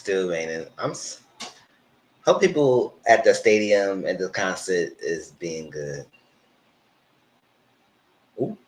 still raining. Hope people at the stadium and the concert is being good. Ooh.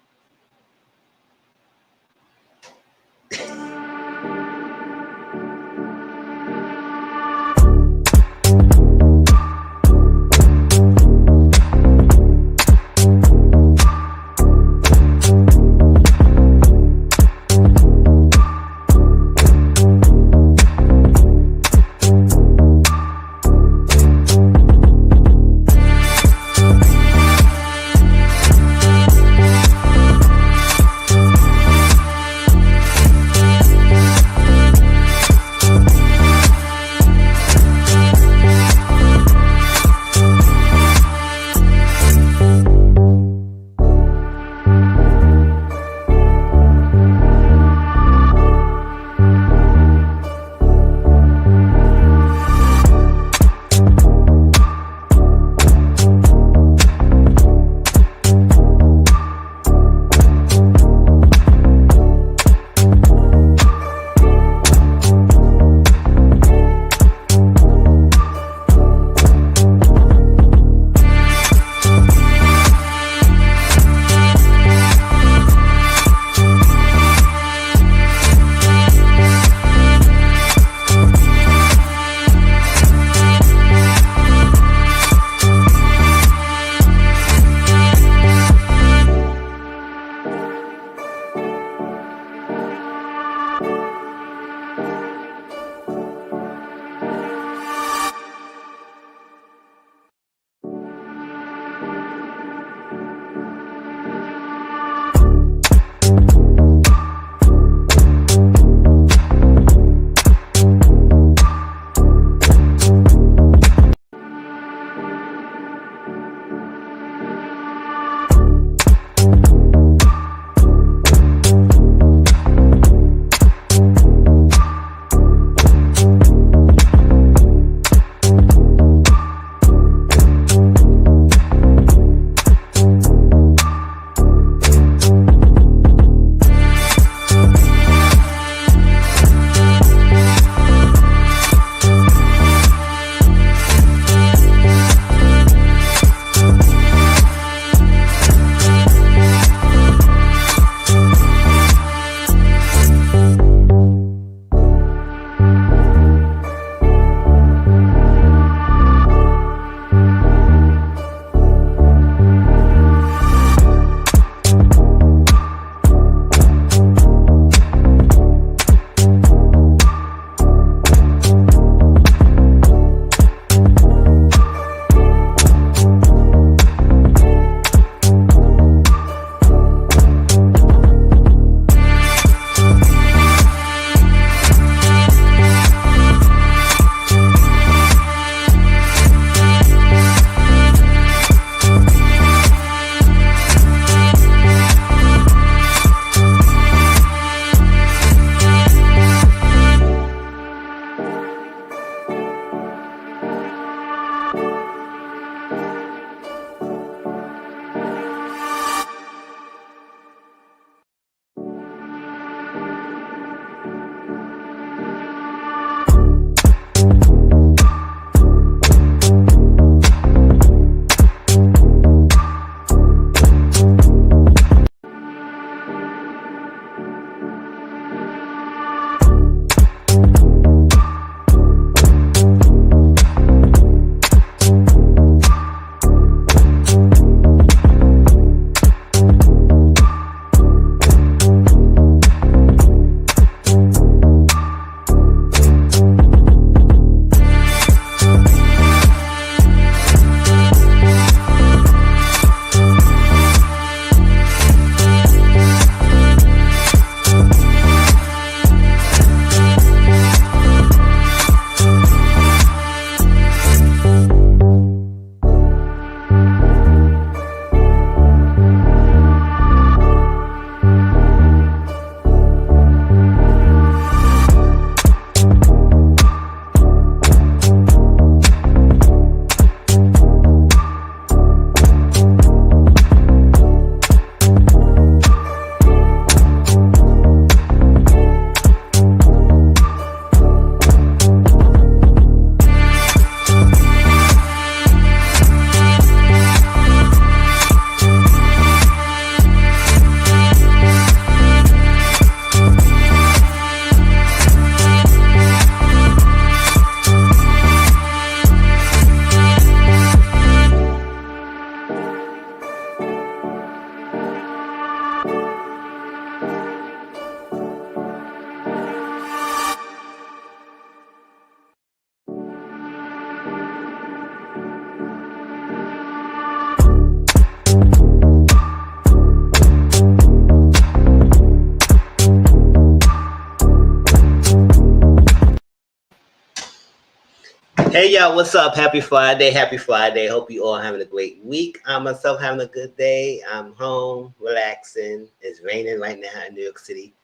Hey y'all, what's up? Happy Friday. Happy Friday. Hope you all having a great week. I'm myself having a good day. I'm home, relaxing. It's raining right now in New York City.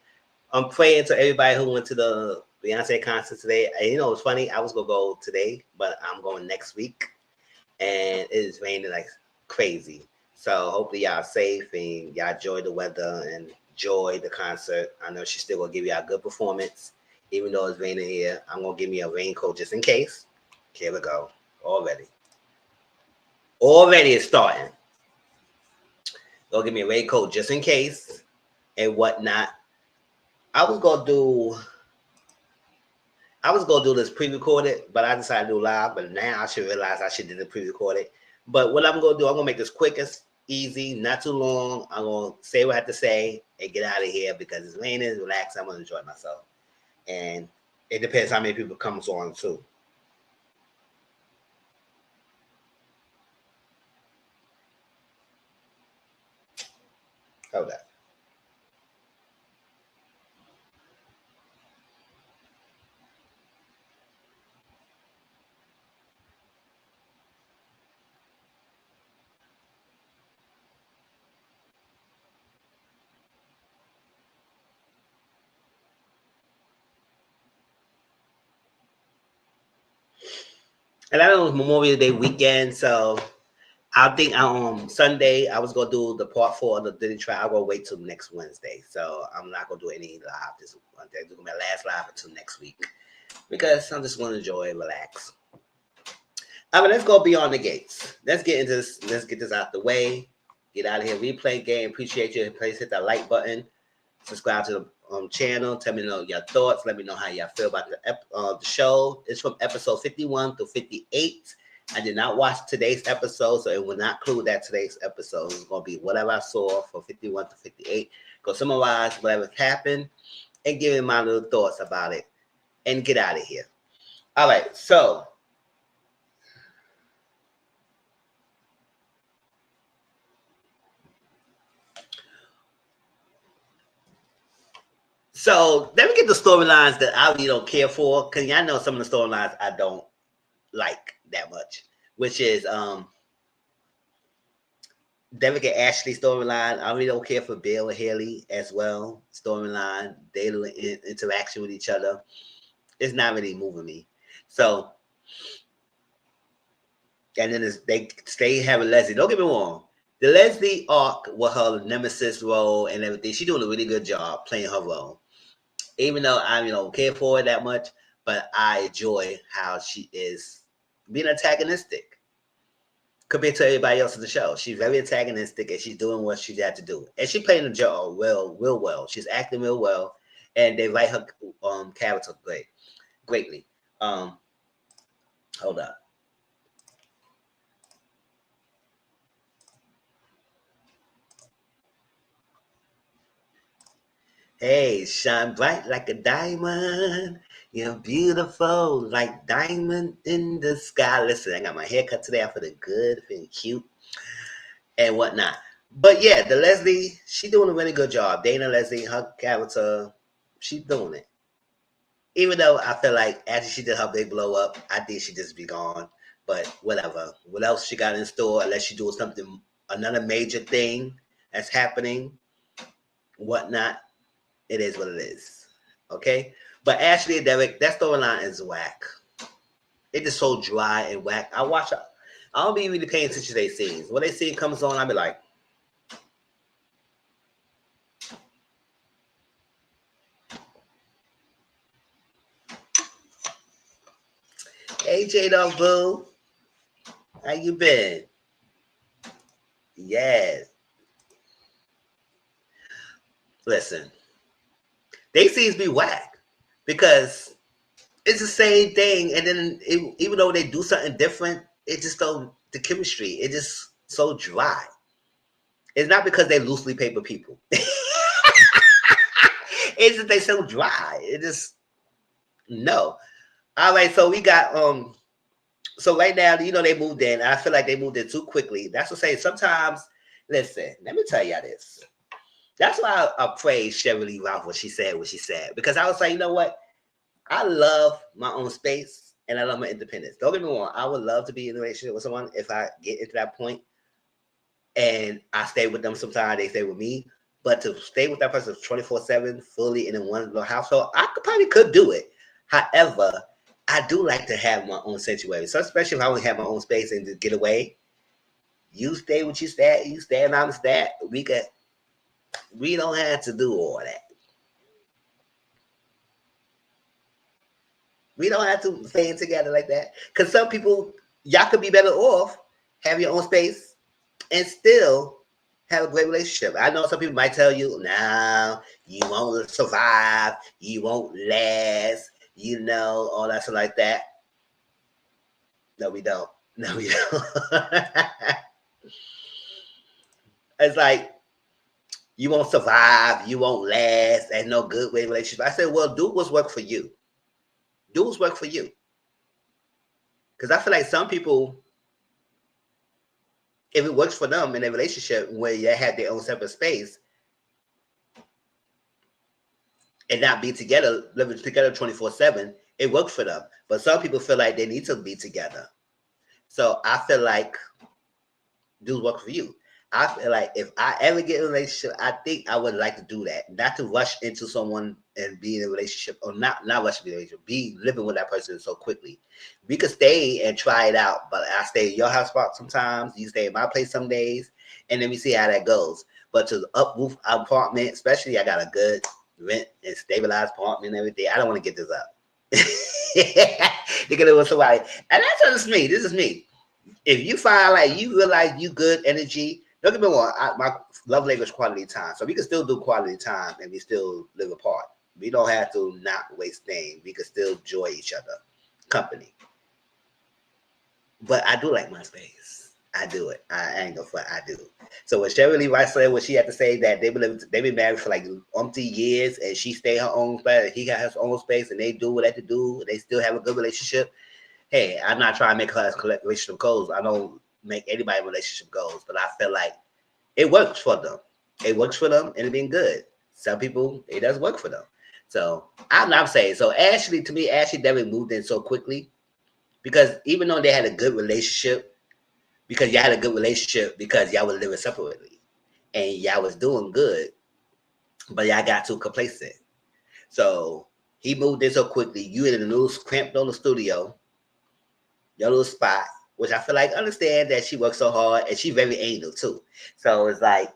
I'm praying to everybody who went to the Beyonce concert today. And you know, it's funny. I was gonna go today, but I'm going next week, and it is raining like crazy. So hopefully y'all safe and y'all enjoy the weather and enjoy the concert. I know she's still gonna give you a good performance, even though it's raining here. I'm gonna give me a raincoat just in case. Here we go. Already. Already it's starting. Gonna give me a raincoat just in case and whatnot. I was gonna do this pre-recorded, but I decided to do live. But now I should realize I should do the pre-recorded. But what I'm gonna do, I'm gonna make this quick and easy, not too long. I'm gonna say what I have to say and get out of here because it's raining, relax. I'm gonna enjoy myself. And it depends how many people comes on too. Hold that. And I know it's Memorial Day weekend, so I think Sunday I was gonna do the part 4 of the Diddy trial. I'm gonna wait till next Wednesday, so I'm not gonna do any live this Wednesday. This is gonna be my last live until next week because I'm just gonna enjoy and relax. I mean, let's go beyond the gates. Let's get into this. Let's get this out the way. Get out of here. Replay game. Appreciate you. Please hit that like button. Subscribe to the channel. Tell me your thoughts. Let me know how y'all feel about the show. It's from episode 51 to 58. I did not watch today's episode, so it will not include that today's episode. It's going to be whatever I saw from 51 to 58. Go summarize whatever happened and give me my little thoughts about it and get out of here. All right, so let me get the storylines that I really don't care for, because y'all know some of the storylines I don't like that much, which is Derek and Ashley storyline. I really don't care for Bill and Haley as well. Storyline, daily interaction with each other. It's not really moving me. So, and then they stay having Leslie. Don't get me wrong. The Leslie arc with her nemesis role and everything, she's doing a really good job playing her role. Even though I don't care for it that much, but I enjoy how she is being antagonistic compared to everybody else in the show. She's very antagonistic and she's doing what she had to do. And she's playing the job real well. She's acting real well. And they write her character greatly. Hold up. Hey, shine bright like a diamond. You're beautiful like diamond in the sky. Listen, I got my hair cut today. I feel good, feeling cute and whatnot. But yeah, the Leslie, she's doing a really good job. Dana Leslie, her character, she's doing it. Even though I feel like after she did her big blow up, I think she just be gone. But whatever. What else she got in store? Unless she doing something, another major thing that's happening, whatnot. It is what it is. Okay? But Ashley and Derek, that storyline is whack. It's just so dry and whack. I don't be really paying attention to their scenes. When they scene comes on, I'll be like, hey J-Dog Boo. How you been? Yes. Listen, they scenes be whack because it's the same thing, and then even though they do something different, it just don't the chemistry. It just so dry. It's not because they loosely paper people. It's just they so dry. It just no. All right, so we got so right now, they moved in. I feel like they moved in too quickly. That's what I'm saying. Sometimes, listen, let me tell y'all this. That's why I praise Sheryl Lee Ralph what she said, because I was like, you know what? I love my own space. and I love my independence. Don't get me wrong. I would love to be in a relationship with someone if I get into that point and I stay with them sometimes, they stay with me. But to stay with that person 24/7, fully in one little household, I probably could do it. However, I do like to have my own sanctuary. So especially if I only have my own space and just get away, you stay with you stay, you stay and I'm stay. We don't have to do all that. We don't have to stay in together like that. Because some people, y'all could be better off have your own space and still have a great relationship. I know some people might tell you, "No, you won't survive, you won't last, all that stuff like that." No, we don't. No, we don't. It's like you won't survive, you won't last, and no good way relationship. I said, well, do what's work for you. Do what's work for you. Because I feel like some people, if it works for them in a relationship where they have their own separate space and not be together, living together 24/7, it works for them. But some people feel like they need to be together. So I feel like do work for you. I feel like if I ever get in a relationship, I think I would like to do that. Not to rush into someone and be in a relationship, or not rush into a relationship, be living with that person so quickly. We could stay and try it out, but I stay at your house spot sometimes, you stay at my place some days, and then we see how that goes. But to uproof our apartment, especially I got a good rent and stabilized apartment and everything, I don't want to get this up. They're gonna with somebody. And that's just me. This is me. If you find like you realize you good energy, don't get me wrong. My love language is quality time, so we can still do quality time and we still live apart. We don't have to not waste things. We can still enjoy each other company. But I do like my space. I do it. I ain't gonna front. I do. So when Sherry Lee Rice said what she had to say that they been married for like umpty years and she stay her own space, he got his own space, and they do what they have to do. They still have a good relationship. Hey, I'm not trying to make her collect relationship goals. I don't make anybody relationship goals, but I feel like it works for them. It works for them, and it been good. Some people it does work for them. So I'm not saying so. Ashley, to me, Ashley definitely moved in so quickly because even though they had a good relationship, because y'all had a good relationship because y'all was living separately and y'all was doing good, but y'all got too complacent. So he moved in so quickly. You in a little cramped on the studio, your little spot, which I feel like understand that she works so hard and she very anal too. So it's like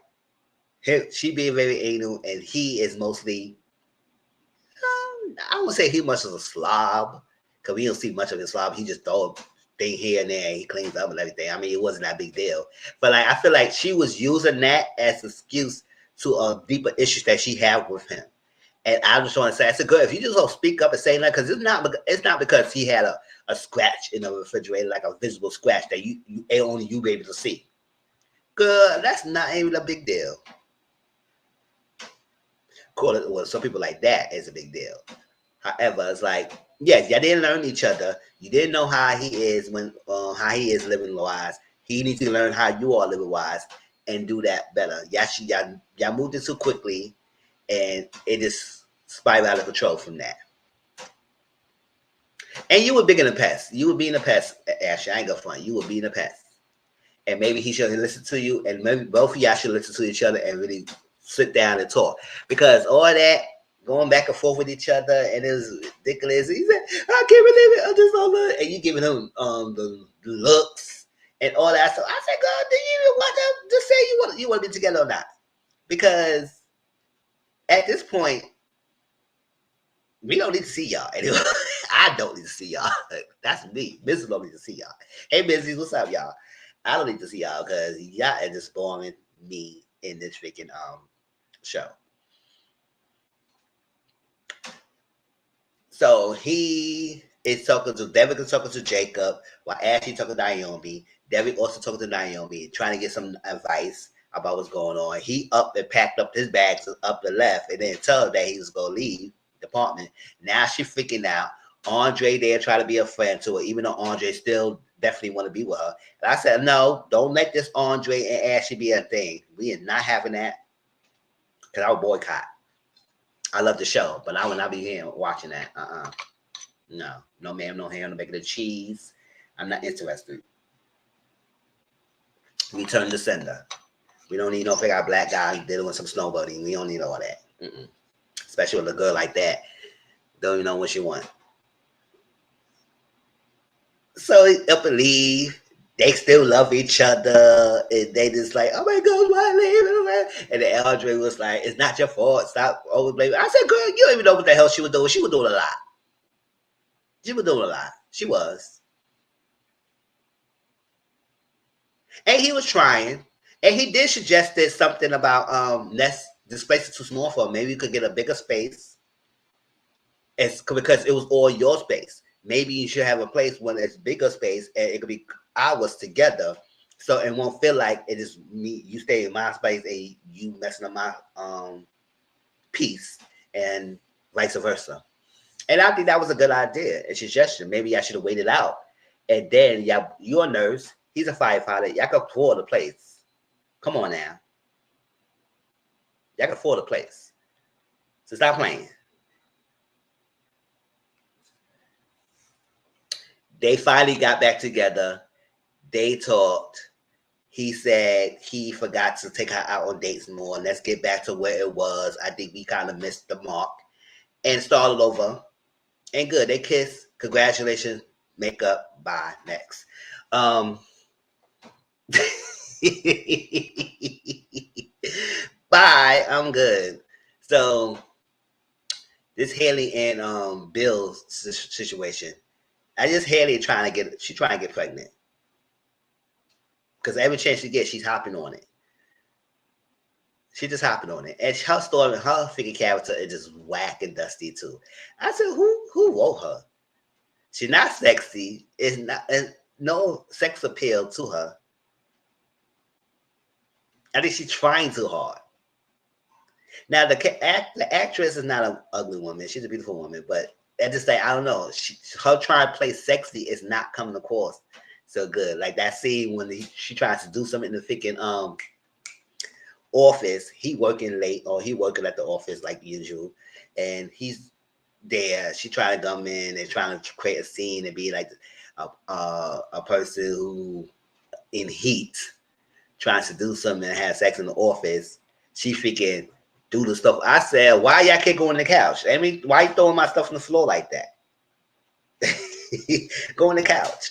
she being very anal and he is mostly I won't say he much as a slob because we don't see much of his slob. He just throw a thing here and there and he cleans up and everything. I mean, it wasn't that big deal. But like I feel like she was using that as an excuse to deeper issues that she had with him. And I just want to say, I said, good. If you just don't speak up and say that, because it's not because he had a scratch in the refrigerator, like a visible scratch that you only you be able to see. Good. That's not even a big deal. Call it well, some people like that is a big deal. However, it's like, yes, y'all didn't learn each other. You didn't know how he is how he is living wise. He needs to learn how you are living wise and do that better. Y'all moved it too quickly, and it just spiraled out of control from that. And you were big in a pest. You were being a pest, Ashley. I ain't gonna front. You were being a pest. And maybe he should listen to you, and maybe both of y'all should listen to each other and really sit down and talk. Because all that going back and forth with each other and it was ridiculous. He said, I can't believe it. I just don't look. And you giving him the looks and all that stuff. I said, God, do you even want to just say you want to be together or not? Because at this point, we don't need to see y'all anymore. I don't need to see y'all. That's me. Mrs. don't need to see y'all. Hey, Mrs., what's up, y'all? I don't need to see y'all because y'all are just boring me in this freaking show. So he is talking to Derek is talking to Jacob while Ashley talking to Naomi. Derek also talking to Naomi, trying to get some advice about what's going on. He up and packed up his bags up the left and then tell her that he was gonna leave the apartment. Now she freaking out. Andre there try to be a friend to her, even though Andre still definitely want to be with her. And I said, no, don't let this Andre and Ashley be a thing. We are not having that because I would boycott. I love the show, but I would not be here watching that. No, no ma'am, no ham, no bacon, the cheese. I'm not interested. Return to sender. We don't need no fake out black guy dealing with some snowboarding. We don't need all that. Mm-mm. Especially with a girl like that. Don't even know what she want. So up and leave. They still love each other, and they just like, oh my God, why leave? And then Audrey was like, it's not your fault. Stop over blaming. I said, girl, you don't even know what the hell she was doing. She was doing a lot. She was doing a lot. She was. And he was trying. And he did suggest that something about this space is too small for him. Maybe you could get a bigger space. It's because it was all your space. Maybe you should have a place when it's bigger space and it could be hours together. So it won't feel like it is me, you stay in my space and you messing up my peace and vice versa. And I think that was a good idea, a suggestion. Maybe I should have waited out. And then you're a nurse, he's a firefighter, y'all can afford the place. Come on now. Y'all can afford the place. So stop playing. They finally got back together. They talked. He said he forgot to take her out on dates more. Let's get back to where it was. I think we kind of missed the mark and started over. And good. They kissed. Congratulations. Make up. Bye. Next. Bye. I'm good. So this Haley and Bill's situation. I just Haley trying to get pregnant. Because every chance she gets, she's hopping on it. She just hopping on it. And her story, her freaking character is just whack and dusty too. I said, who wrote her? She's not sexy. It's not no sex appeal to her. I think she's trying too hard. Now the actress is not an ugly woman. She's a beautiful woman, but at this day, I don't know. Her trying to play sexy is not coming across so good. Like that scene when she tries to do something in the freaking office. He working late or he working at the office like usual, and he's there. She trying to come in and trying to create a scene and be like a person who in heat trying to do something and have sex in the office. She freaking do the stuff. I said, why y'all can't go on the couch? I mean, why you throwing my stuff on the floor like that? Go on the couch.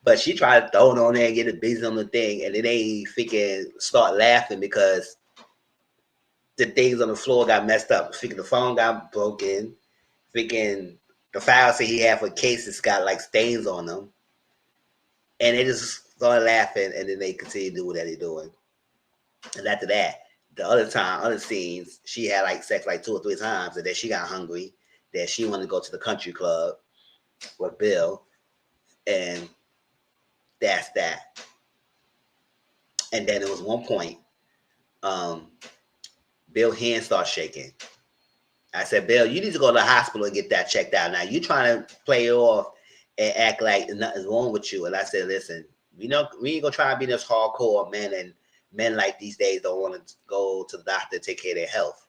But she tried to throw it on there and get it busy on the thing, and then they freaking start laughing because the things on the floor got messed up. Freaking the phone got broken. Freaking the files that he had for cases got like stains on them. And they just started laughing, and then they continued to do what they're doing. And after that, the other scenes, she had like sex like 2 or 3 times, and then she got hungry. That she wanted to go to the country club with Bill, and that's that. And then there was one point, Bill's hand starts shaking. I said, Bill, you need to go to the hospital and get that checked out. Now you trying to play it off and act like nothing's wrong with you. And I said, listen, we ain't gonna try to be this hardcore men, and men like these days don't want to go to the doctor to take care of their health.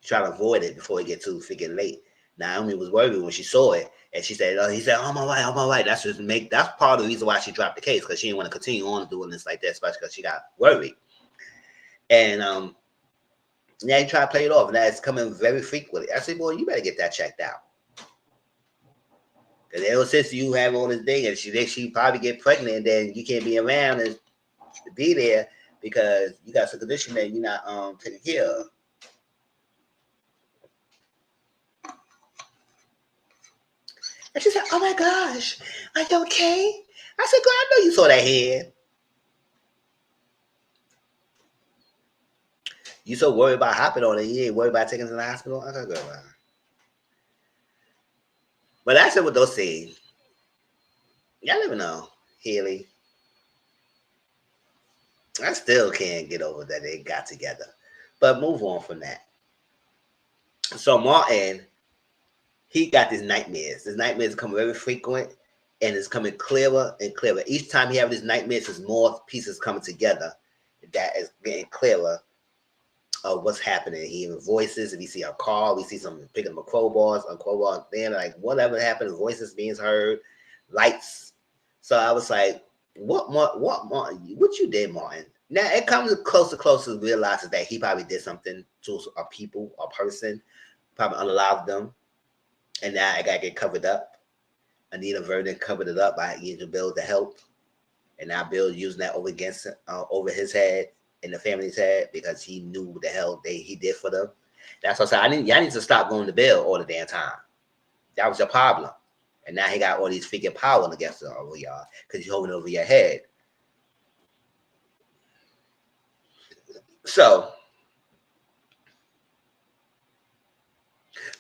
Try to avoid it before it gets too freaking late. Naomi was worried when she saw it, and she said, he said, oh my right. That's part of the reason why she dropped the case, because she didn't want to continue on doing this like that, especially because she got worried. And now you try to play it off, and that's coming very frequently. I said, boy, you better get that checked out. Because ever since you have all this thing, and she probably get pregnant, and then you can't be around and be there because you got some condition that you're not taking care of. And she said, oh my gosh, are you okay? I said, girl, I know you saw that head. You so worried about hopping on it, you ain't worried about taking it to the hospital? I said, girl, but that's it with those scenes. Y'all never know, Haley. I still can't get over that they got together. But move on from that. So Martin, he got these nightmares. His nightmares come very frequent, and it's coming clearer and clearer. Each time he has these nightmares, there's more pieces coming together that is getting clearer. what's happening. He hearing voices. If we see a car, we see something picking up crowbars, then like whatever happened, voices being heard, lights. So I was like, what Martin, what you did, Martin? Now it comes closer to realizing that he probably did something to a people, a person, probably unalived them, and now I gotta get covered up. Anita Vernon covered it up by getting Bill to help, and now Bill using that over his head and the family's head because he knew what the hell he did for them. That's what I said. Y'all need to stop going to Bill all the damn time. That was your problem, and now he got all these freaking power against over y'all because he's holding over your head. So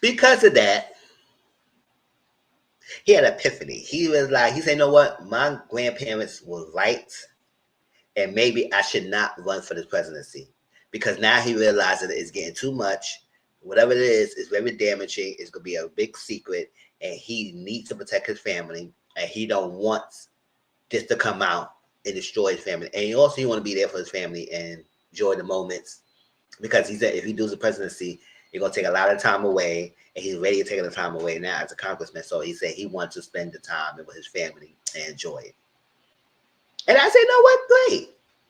because of that, he had an epiphany. He was like, he said, you know what? My grandparents were right, and maybe I should not run for the presidency. Because now he realizes that it's getting too much. Whatever it is very damaging. It's going to be a big secret, and he needs to protect his family, and he don't want this to come out and destroy his family. And he also want to be there for his family and enjoy the moments, because he said if he does the presidency, it's going to take a lot of time away, and he's ready to take the time away now as a congressman. So he said he wants to spend the time with his family and enjoy it. And I said, no, what?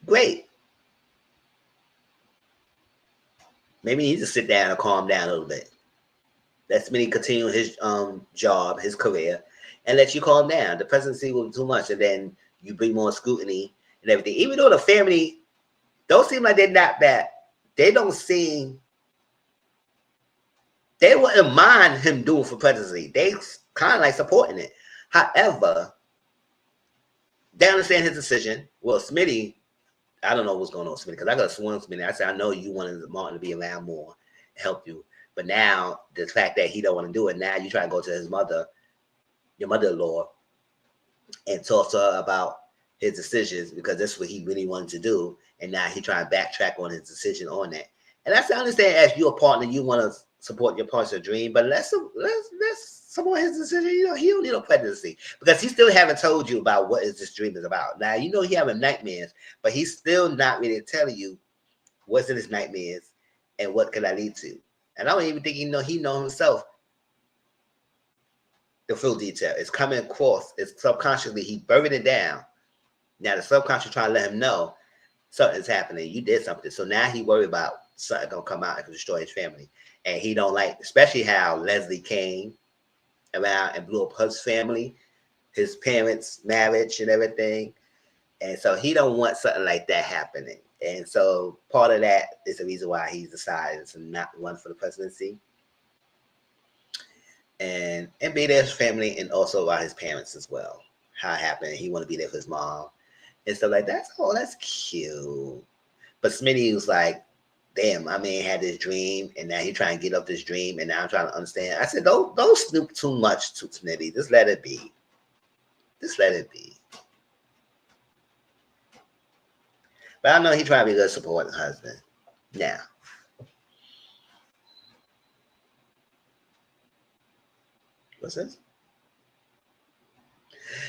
Great. Maybe he needs to sit down and calm down a little bit. Let me continue his job, his career, and let you calm down. The presidency will be too much, and then you bring more scrutiny and everything. Even though the family don't seem like they're not bad, they don't seem, they wouldn't mind him doing for presidency. They kind of like supporting it. However, they understand his decision. Well, Smitty, I don't know what's going on with Smitty, because I got to sworn Smitty. I said, I know you wanted Martin to be around more, help you. But now, the fact that he don't want to do it, now you try to go to his mother, your mother-in-law, and talk to her about his decisions, because that's what he really wanted to do. And now he trying to backtrack on his decision on that. And that's, I understand, as your partner, you want to support your partner's dream, but let's support his decision. You know, he don't need no presidency, because he still haven't told you about what this dream is about. Now, you know he having nightmares, but he's still not really telling you what's in his nightmares and what can I lead to. And I don't even think he know himself the full detail. It's coming across. It's subconsciously, he buried it down. Now the subconscious trying to let him know something's happening. You did something. So now he worried about something gonna come out and destroy his family. And he don't like, especially how Leslie came around and blew up his family, his parents' marriage and everything. And so he don't want something like that happening. And so part of that is the reason why he's decided to not run for the presidency. And be there for his family, and also about his parents as well. How it happened. He want to be there for his mom and stuff like that. Oh, that's cute. But Smitty was like, damn, my man had this dream, and now he trying to get up this dream, and now I'm trying to understand. I said, don't snoop too much to Smitty. Just let it be. Just let it be. But I know he trying to be a good supporting husband. Now, what's this?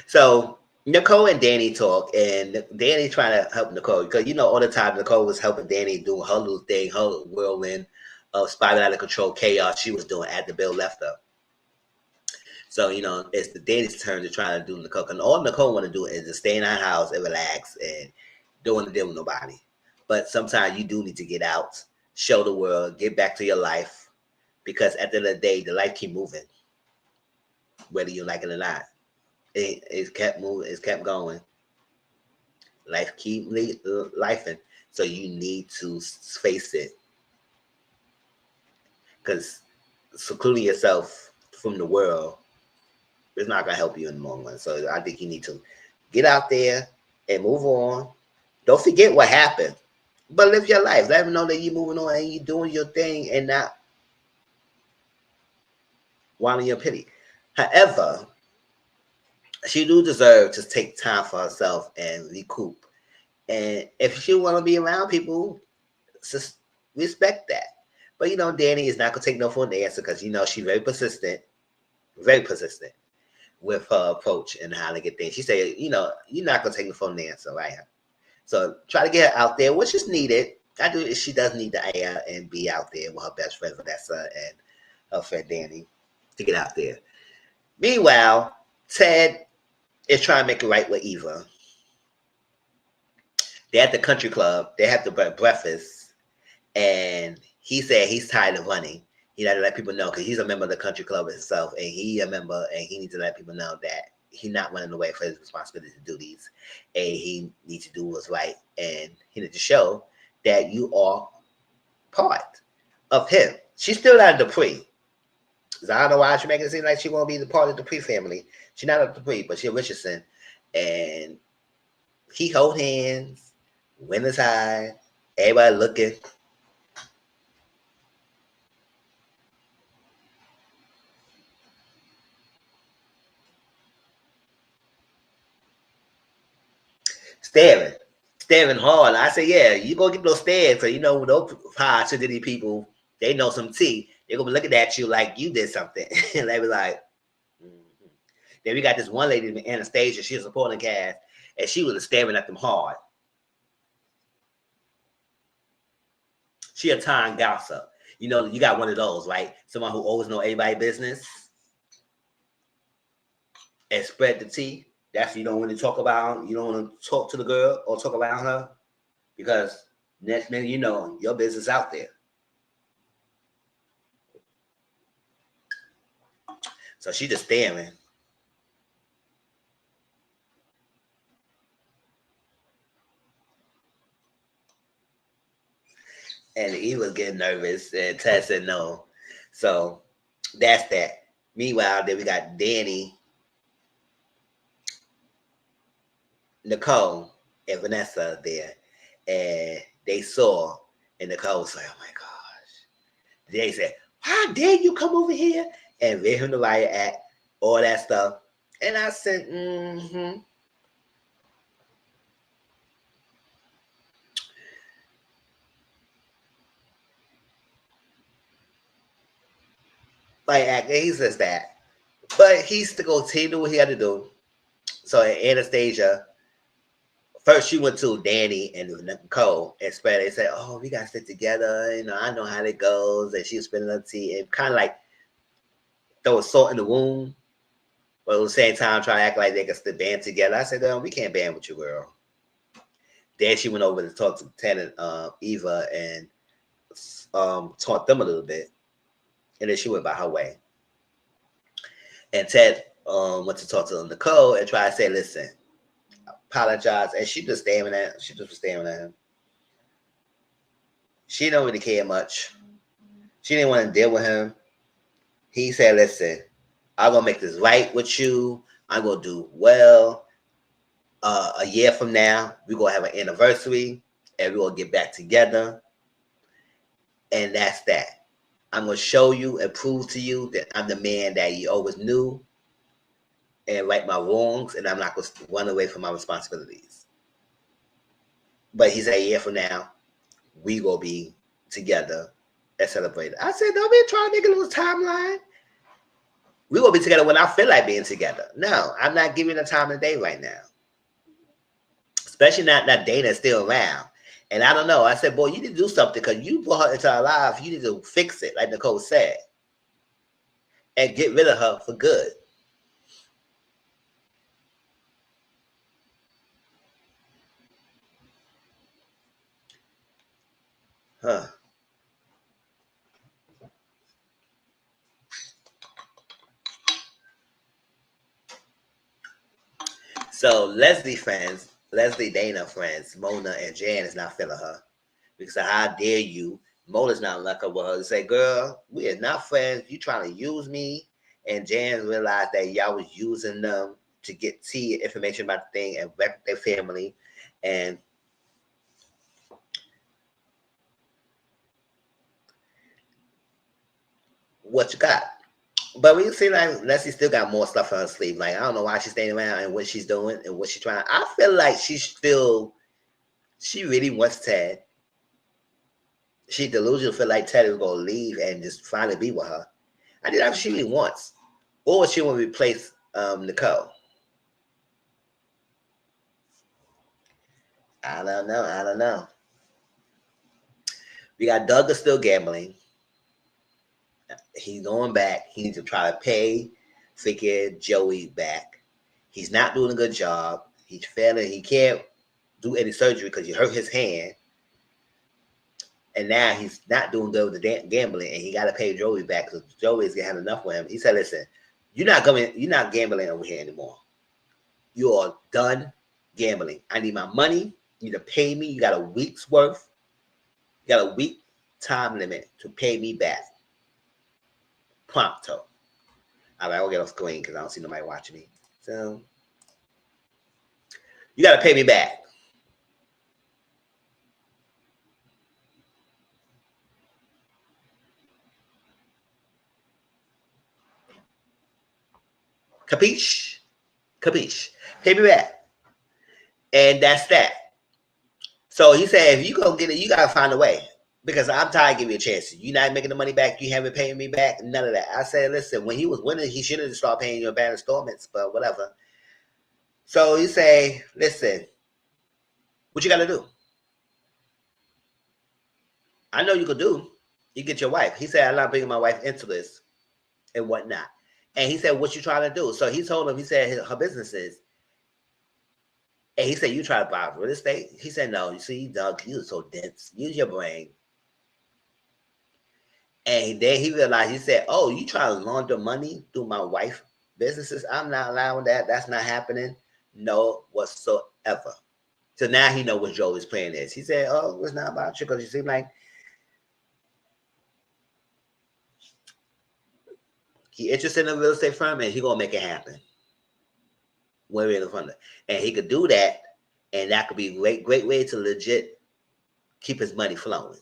So Nicole and Danny talk, and Danny trying to help Nicole, because you know all the time Nicole was helping Danny do her little thing, her whirlwind of spiraling out of control chaos she was doing after Bill left her. So you know it's the Danny's turn to try to do Nicole, and all Nicole want to do is just stay in her house and relax and don't want to deal with nobody. But sometimes you do need to get out, show the world, get back to your life, because at the end of the day, the life keep moving, whether you like it or not. It kept moving. It's kept going. Life keep lifing. So you need to face it, because secluding yourself from the world is not gonna help you in the long run. So I think you need to get out there and move on. Don't forget what happened, but live your life. Let them know that you're moving on and you're doing your thing and not wanting your pity. However, she do deserve to take time for herself and recoup. And if she want to be around people, just respect that. But you know, Danny is not gonna take no for an answer, because you know she's very persistent with her approach and how to get things. She said, you know, you're not gonna take no for an answer, right? So try to get her out there, which is needed. I do. She does need to air and be out there with her best friend Vanessa and her friend Danny to get out there. Meanwhile, Ted is trying to make it right with Eva. They're at the country club. They have to breakfast, and he said he's tired of running. He had to let people know because he's a member of the country club himself, and he a member, and he needs to let people know that he's not running away from his responsibilities and duties, and he needs to do what's right, and he needs to show that you are part of him. She's still not a Dupree. I don't know why she's making it seem like she won't be the part of the Dupree family. She's not a Dupree, but she's a Richardson, and he hold hands, winner's high, everybody looking. Staring, staring hard. I say, yeah, you gonna get those stares. So you know those high sensitive people, they know some tea. They're gonna be looking at you like you did something. And they be like, mm-hmm. Then we got this one lady, Anastasia. She's a supporting cast, and she was staring at them hard. She a time gossip. You know, you got one of those, right? Someone who always know everybody's business and spread the tea. That's what you don't want to talk about. You don't want to talk to the girl or talk about her because next minute you know your business out there. So she just staring. And he was getting nervous and Ted said no. So that's that. Meanwhile, then we got Danny, Nicole, and Vanessa there. And they saw, and Nicole was like, oh my gosh. They said, how dare you come over here and read him the riot act, all that stuff. And I said, mm-hmm. Like he says that. But he's to go do what he had to do. So Anastasia, first she went to Danny and Nicole and spread. They said, oh, we gotta stick together. You know, I know how it goes. And she was spilling her tea and kind of like throw salt in the wound. But at the same time, trying to act like they could still band together. I said, oh, we can't band with you, girl. Then she went over to talk to Ted and Eva and taught them a little bit. And then she went by her way. And Ted went to talk to Nicole and try to say, listen, apologize. And she just staring at him. She don't really care much. She didn't want to deal with him. He said, listen, I'm gonna make this right with you. I'm gonna do well. A year from now, we're gonna have an anniversary and we're gonna get back together. And that's that. I'm gonna show you and prove to you that I'm the man that you always knew and right my wrongs, and I'm not gonna run away from my responsibilities. But he said, a year from now, we gonna be together and celebrate. I said, don't be trying to make a little timeline. We gonna be together when I feel like being together. No, I'm not giving the time of day right now. Especially not that Dana's still around. And I don't know. I said, boy, you need to do something because you brought her into our life. You need to fix it, like Nicole said, and get rid of her for good. Huh. So Leslie Dana friends, Mona and Jan is not feeling her. Because how dare you? Mona's not like her with her to say, girl, we are not friends. You trying to use me. And Jan realized that y'all was using them to get tea information about the thing and wreck their family. And what you got? But we see like Leslie still got more stuff on her sleeve. Like I don't know why she's staying around and what she's doing and what she's trying. I feel like she really wants Ted. She delusional feel like Ted is gonna leave and just finally be with her. I think that's what she really wants. Or she want to replace Nicole. I don't know. We got Doug is still gambling. He's going back. He needs to try to pay freaking Joey back. He's not doing a good job. He's failing. He can't do any surgery because he hurt his hand. And now he's not doing good with the gambling, and he got to pay Joey back because Joey's had enough with him. He said, "Listen, you're not gambling over here anymore. You are done gambling. I need my money. You need to pay me. You got a week's worth. You got a week time limit to pay me back. Prompto." All right, I'll get off screen because I don't see nobody watching me. So you got to pay me back. Capiche? Capiche. Pay me back. And that's that. So he said, if you go get it, you got to find a way. Because I'm tired of giving you a chance. You're not making the money back. You haven't paid me back. None of that. I said, listen, when he was winning, he should have started paying you bad installments, but whatever. So he say, listen, what you got to do? I know you could do. You get your wife. He said, I'm not bringing my wife into this and whatnot. And he said, what you trying to do? So he told him, he said, her business is. And he said, you try to buy real estate? He said, no. You see, Doug, you're so dense. Use your brain. And then he realized, he said, oh, you try to launder money through my wife's businesses? I'm not allowing that. That's not happening. No whatsoever. So now he know what Joey's plan is. He said, oh, it's not about you because you seem like he interested in a real estate firm and he going to make it happen. Way in the front. And he could do that, and that could be a great way to legit keep his money flowing.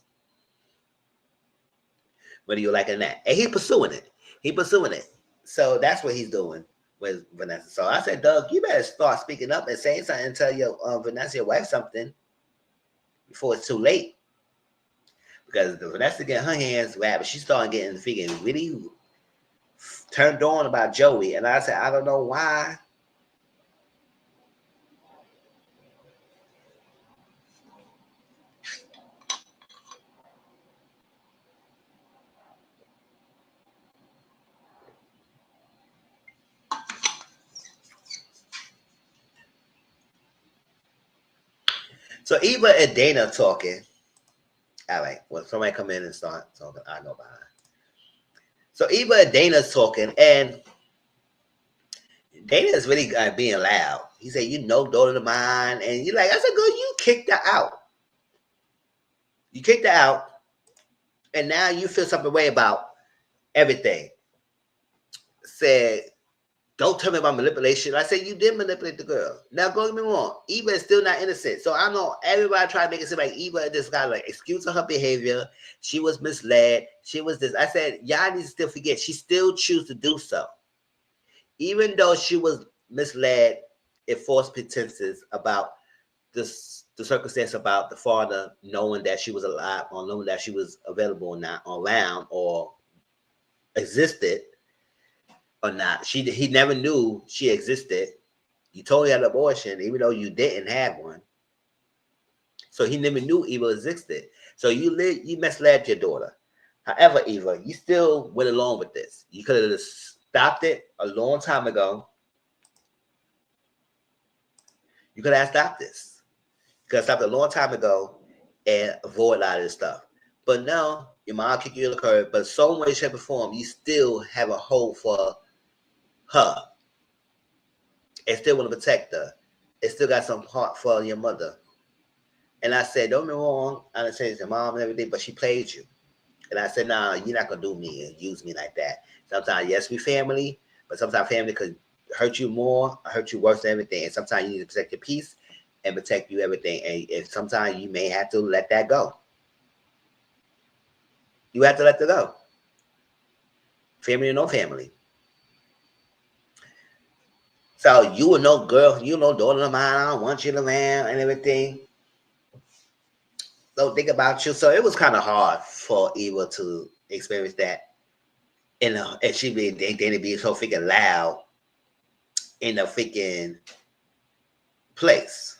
Whether you like it or not. And he's pursuing it. So that's what he's doing with Vanessa. So I said, Doug, you better start speaking up and saying something and tell your Vanessa, your wife, something before it's too late. Because the Vanessa getting her hands wrapped, she started getting freaking really turned on about Joey. And I said, I don't know why. So Eva and Dana talking. All right, when somebody come in and start talking, I know behind. So Eva and Dana's talking, and Dana is really being loud. He said, you know, daughter of mine. And you're like, I said, girl, you kicked her out. You kicked her out, and now you feel something way about everything. Said, don't tell me about manipulation. I said, you did manipulate the girl. Now, don't get me wrong. Eva is still not innocent. So I know everybody trying to make it seem like Eva just got like excuse of her behavior. She was misled. She was this. I said, y'all need to still forget. She still choose to do so. Even though she was misled in false pretenses about this, the circumstance about the father knowing that she was alive or knowing that she was available or not around or existed or not. He never knew she existed. You totally had an abortion, even though you didn't have one. So he never knew Eva existed. So you misled your daughter. However, Eva, you still went along with this. You could have stopped it a long time ago. You could have stopped this. You could have stopped it a long time ago and avoid a lot of this stuff. But no, your mom kicked you in the curb. But some way, shape, or form, you still have a hope for her. And still want to protect her. And still got some heart for your mother. And I said, don't be wrong. I understand it's your mom and everything, but she played you. And I said, nah, you're not going to do me and use me like that. Sometimes, yes, we family, but sometimes family could hurt you more, or hurt you worse than everything. And sometimes you need to protect your peace and protect you everything. And if sometimes you may have to let that go. You have to let that go. Family or no family. So you were no girl, you know, daughter of mine, I don't want you around and everything. Don't think about you. So it was kind of hard for Eva to experience that. And she being so freaking loud in the freaking place.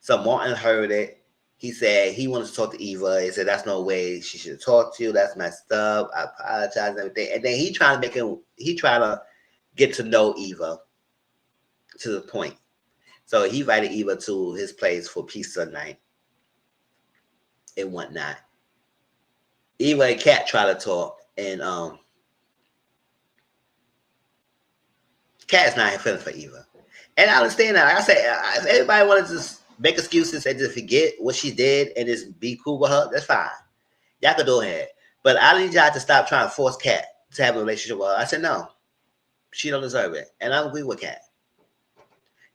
So Martin heard it. He said he wanted to talk to Eva. He said that's no way she should talk to you. That's messed up. I apologize and everything. And then he trying to get to know Eva to the point. So he invited Eva to his place for pizza night and whatnot. Eva and Kat try to talk, and Kat's not feeling for Eva. And I understand that. Like I said, if everybody wanted to just make excuses and just forget what she did and just be cool with her, that's fine. Y'all can do it. But I need y'all to stop trying to force Kat to have a relationship with her. I said no. She don't deserve it. And I agree with Kat.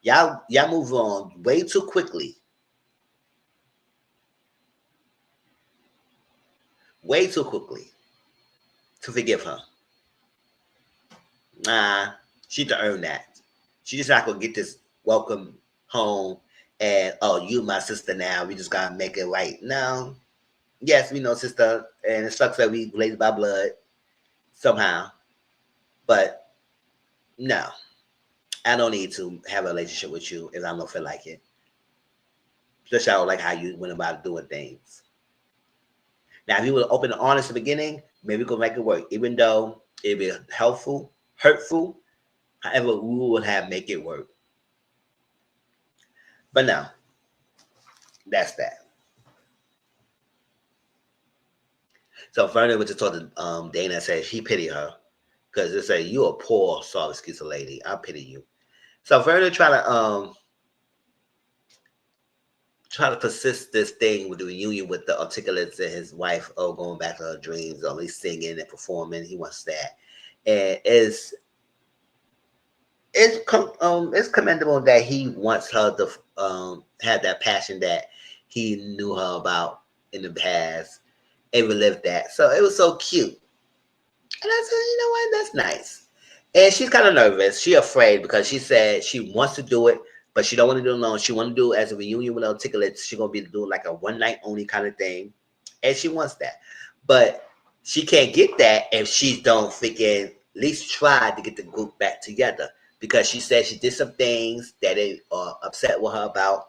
Y'all move on way too quickly. Way too quickly to forgive her. Nah, she to earn that. She just not gonna get this welcome home and oh, you my sister now. We just gotta make it right. No. Yes, we know sister, and it sucks that we related by blood somehow. But no. I don't need to have a relationship with you if I don't feel like it. Especially I don't like how you went about doing things. Now, if you were open and honest in the beginning, maybe we could make it work. Even though it'd be helpful, hurtful, however, we would have make it work. But no, that's that. So Vernon went to talk to Dana and said he pity her because they say you a poor, soft excuse lady. I pity you. So Vernon try to persist this thing with the reunion with the Articulates and his wife, going back to her dreams, only singing and performing. He wants that, and it's commendable that he wants her to have that passion that he knew her about in the past and relive that. So it was so cute, and I said, you know what, that's nice. And she's kind of nervous. She's afraid because she said she wants to do it, but she don't want to do it alone. She want to do it as a reunion with Articulates. She's gonna be doing like a one night only kind of thing, and she wants that, but she can't get that if she don't freaking at least try to get the group back together. Because she said she did some things that they are upset with her about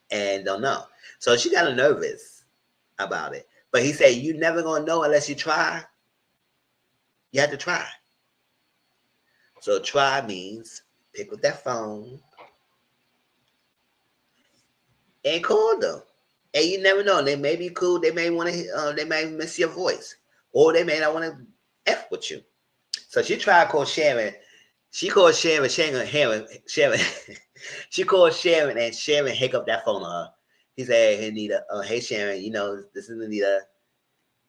and don't know. So she got nervous about it. But he said, you never gonna know unless you try. You have to try. So try means pick up that phone and call them. And you never know. They may be cool. They may want to. They may miss your voice, or they may not want to f with you. So she tried to call Sharon. She called Sharon. Sharon. She called Sharon, and Sharon hang up that phone on her. He said, "Hey, Anita. Hey, Sharon. You know this is Anita.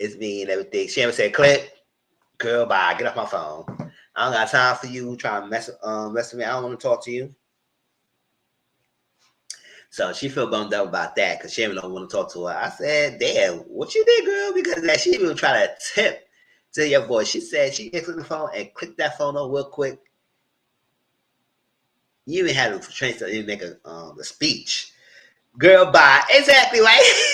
It's me and everything." Sharon said, "Click, girl. Bye. Get off my phone. I don't got time for you trying to mess with me. I don't want to talk to you." So she felt bummed out about that because Sharon don't want to talk to her. I said, "Damn, what you did, girl?" Because that she even try to tip to your voice. She said she hit the phone and clicked that phone on real quick. You even had to train to even make a speech. Girl, bye. Exactly right.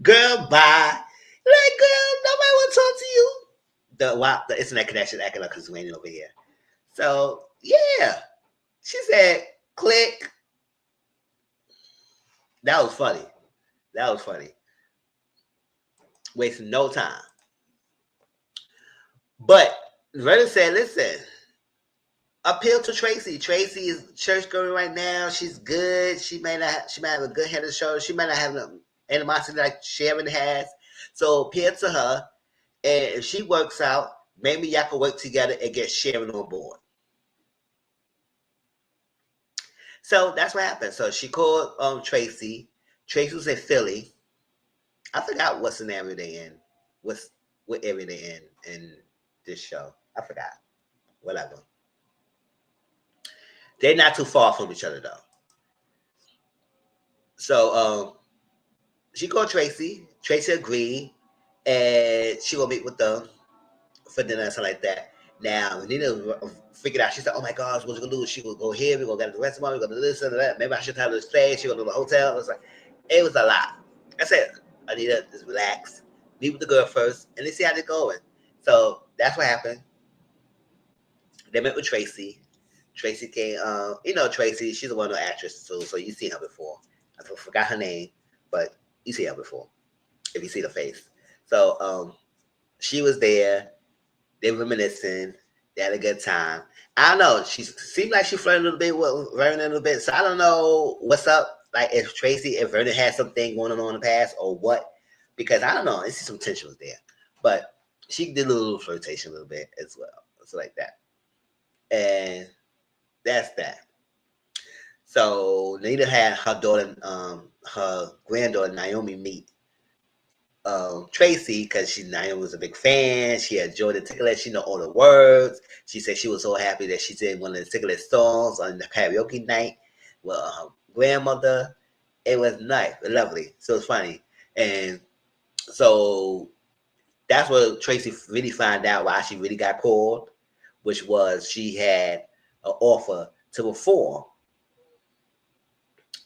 Girl, bye. Like, girl, nobody want to talk to you. The internet connection acting like it's raining over here. So yeah, she said, click. That was funny. That was funny. Wasting no time. But Vernon said, listen, appeal to Tracy. Tracy is church going right now. She's good. She might have a good head of shoulders. She might not have an animosity like Sharon has. So appeal to her. And if she works out, maybe y'all can work together and get Sharon on board. So that's what happened. So she called Tracy. Tracy was in Philly. I forgot what scenario they in. What area they in this show. I forgot. Whatever. They're not too far from each other though. So she called Tracy. Tracy agreed, and she will meet with them for dinner and something like that. Now, Nina figured out. She said, "Oh my gosh, what you gonna do? She will go here. We gonna go to the restaurant. We gonna do this and that. Maybe I should tell her to stay. She gonna go to the hotel." It was like, it was a lot. I said, "Anita, just relax. Meet with the girl first, and let's see how they're going." So that's what happened. They met with Tracy. Tracy came. Tracy. She's a well-known actress too, so you seen her before. I forgot her name, but you see her before if you see the face. So she was there. They were reminiscing. They had a good time. I don't know. She seemed like she flirted a little bit with Vernon a little bit. So I don't know what's up. Like if Vernon had something going on in the past or what. Because I don't know. I see some tension was there. But she did a little flirtation a little bit as well. It's like that. And that's that. So Nita had her granddaughter Naomi meet Tracy because Naomi was a big fan. She enjoyed the ticklet. She know all the words. She said she was so happy that she did one of the ticklet songs on the karaoke night with her grandmother. It was nice, lovely. So it's funny, and so that's what Tracy really found out why she really got called, which was she had an offer to perform,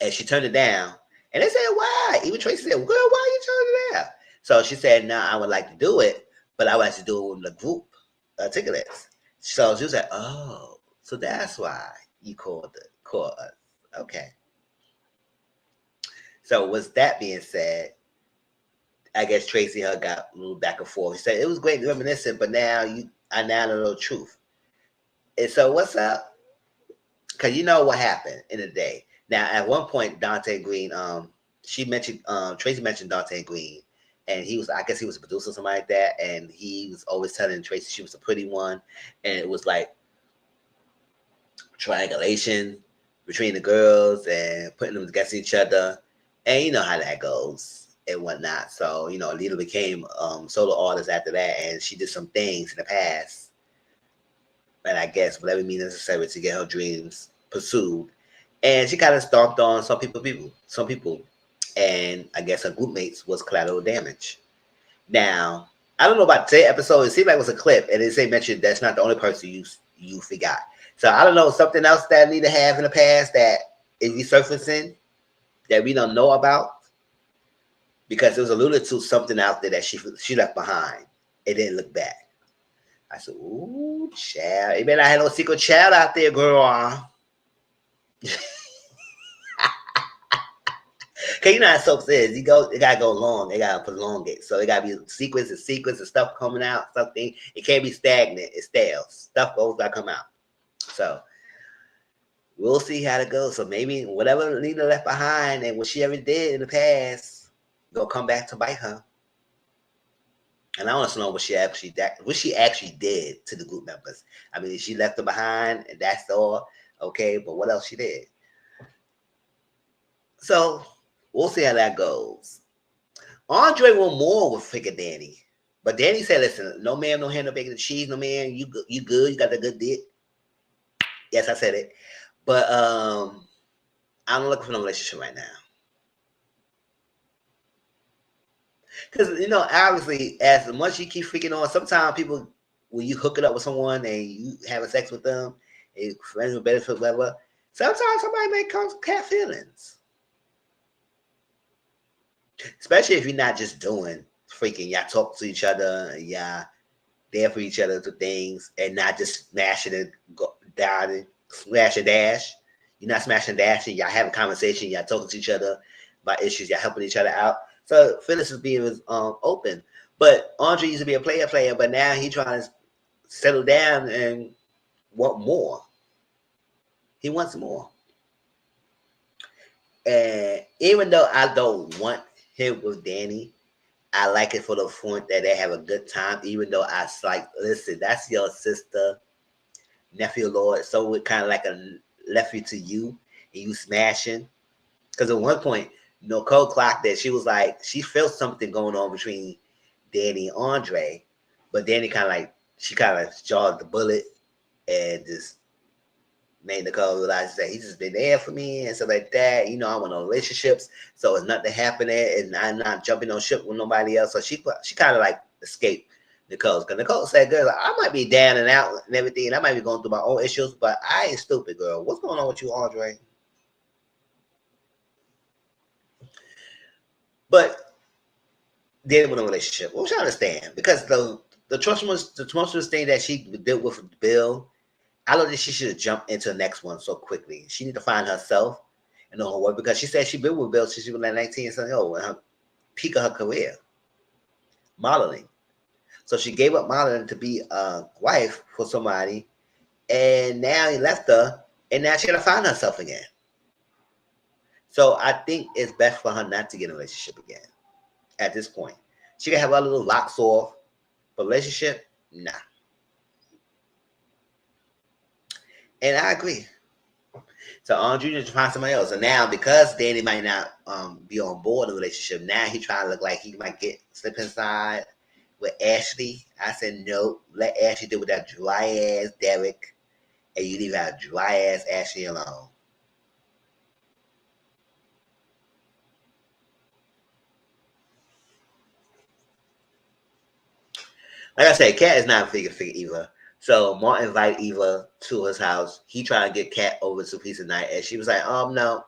and she turned it down. And they said, "Why?" Even Tracy said, "Girl, why you turning it down?" So she said, "No, I would like to do it, but I would like to do it with the group tickets." So she was like, "Oh, so that's why you called us." Okay. So with that being said, I guess Tracy and her got a little back and forth. He said it was great reminiscent, but I now know the truth. And so what's up? Because you know what happened in the day. Now at one point, Dante Green, Tracy mentioned Dante Green, and I guess he was a producer or something like that, and he was always telling Tracy she was a pretty one, and it was like triangulation between the girls and putting them against each other, and you know how that goes and whatnot. So Lita became solo artist after that, and she did some things in the past, and I guess whatever means necessary to get her dreams pursued. And she kind of stomped on some people, and I guess her group mates was collateral damage. Now, I don't know about today's episode. It seemed like it was a clip, and it mentioned that's not the only person you forgot. So I don't know, something else that I need to have in the past that is resurfacing that we don't know about, because it was alluded to something out there that she left behind. It didn't look back. I said, "Ooh, child, you better not have no secret child out there, girl." Cause you know how soap says it gotta go long, they gotta prolong it. So it gotta be sequence and stuff coming out, something. It can't be stagnant, it's stale. Stuff gotta come out. So we'll see how it goes. So maybe whatever Lena left behind and what she ever did in the past gonna come back to bite her. And I want to know what she actually did to the group members. I mean, she left them behind, and that's all. Okay, but what else she did? So we'll see how that goes. Andre went more with freaking Danny, but Danny said, "Listen, no man, no hand, no bacon and cheese, no man. You good? You got the good dick." Yes, I said it, but I'm looking for no relationship right now. Because obviously, as much you keep freaking on, sometimes people, when you hook it up with someone and you having sex with them, and friends with benefit, whatever, sometimes somebody may cause cat feelings. Especially if you're not just doing freaking, y'all talk to each other, y'all there for each other to things, and not just smashing it down and smash and dash. You're not smashing and dashing. Y'all having conversation. Y'all talking to each other about issues. Y'all helping each other out. So Phyllis is being open. But Andre used to be a player, but now he trying to settle down and want more. He wants more. And even though I don't want him with Danny, I like it for the point that they have a good time. Even though I like, listen, that's your sister, nephew, Lord. So we're kind of like a nephew to you, and you smashing. Because at one point, Nicole clocked that she was like, she felt something going on between Danny and Andre, but Danny she kind of jogged the bullet and just made Nicole realize that he's just been there for me and stuff like that. I want no relationships, so it's nothing happening, and I'm not jumping on ship with nobody else. So she kind of like escaped Nicole, because Nicole said, "Girl, I might be down and out and everything, and I might be going through my own issues, but I ain't stupid, girl. What's going on with you, Andre?" But dealing with a relationship, which I understand, because the tumultuous thing that she dealt with Bill, I don't think she should have jumped into the next one so quickly. She need to find herself and know her work because she said she been with Bill since she was like 19 and something old, her peak of her career, modeling. So she gave up modeling to be a wife for somebody, and now he left her, and now she gotta find herself again. So I think it's best for her not to get in a relationship again at this point. She can have a little locks off, but relationship, nah. And I agree. So Andre just find somebody else. And now because Danny might not be on board in the relationship, now he trying to look like he might get slip inside with Ashley. I said no, let Ashley deal with that dry ass Derek, and you leave that dry ass Ashley alone. Like I said, Cat is not a figure Eva. So Martin invited Eva to his house. He tried to get Cat over to Pizza Night, and she was like, no,